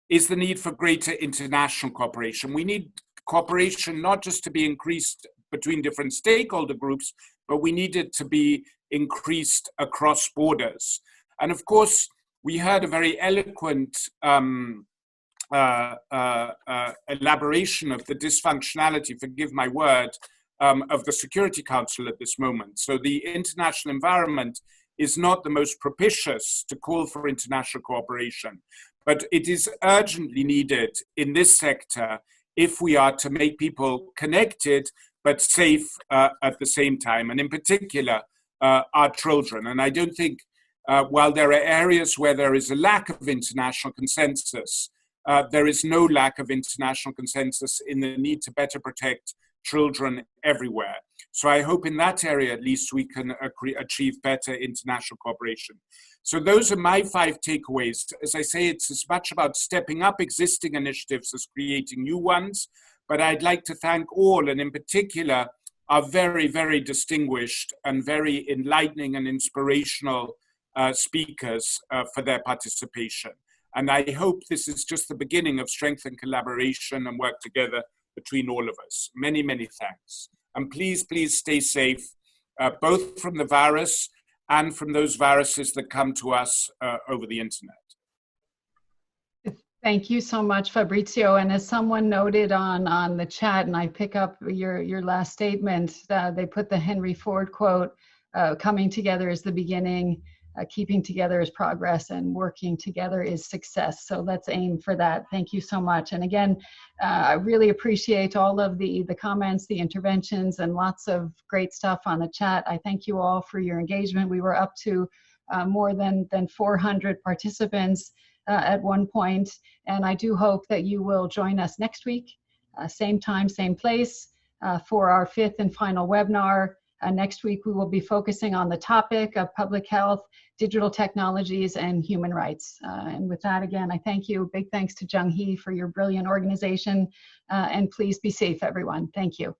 is the need for greater international cooperation. We need cooperation not just to be increased between different stakeholder groups, but we need it to be increased across borders. And of course, we heard a very eloquent elaboration of the dysfunctionality, forgive my word, of the Security Council at this moment. So the international environment is not the most propitious to call for international cooperation, but it is urgently needed in this sector if we are to make people connected but safe at the same time, and in particular, our children. And I don't think, while there are areas where there is a lack of international consensus, there is no lack of international consensus in the need to better protect children everywhere. So I hope in that area, at least, we can achieve better international cooperation. So those are my 5 takeaways. As I say, it's as much about stepping up existing initiatives as creating new ones. But I'd like to thank all, and in particular, our very, very distinguished and very enlightening and inspirational speakers for their participation. And I hope this is just the beginning of strength and collaboration and work together between all of us. Many, many thanks. And please, please stay safe, both from the virus and from those viruses that come to us over the internet. Thank you so much, Fabrizio. And as someone noted on the chat, and I pick up your last statement, they put the Henry Ford quote, coming together is the beginning, keeping together is progress, and working together is success. So let's aim for that. Thank you so much. And again, I really appreciate all of the comments, the interventions, and lots of great stuff on the chat. I thank you all for your engagement. We were up to more than 400 participants at one point, and I do hope that you will join us next week, same time, same place, for our 5th and final webinar. Next week, we will be focusing on the topic of public health, digital technologies, and human rights. And with that, again, I thank you. Big thanks to Jung Hee for your brilliant organization. And please be safe, everyone. Thank you.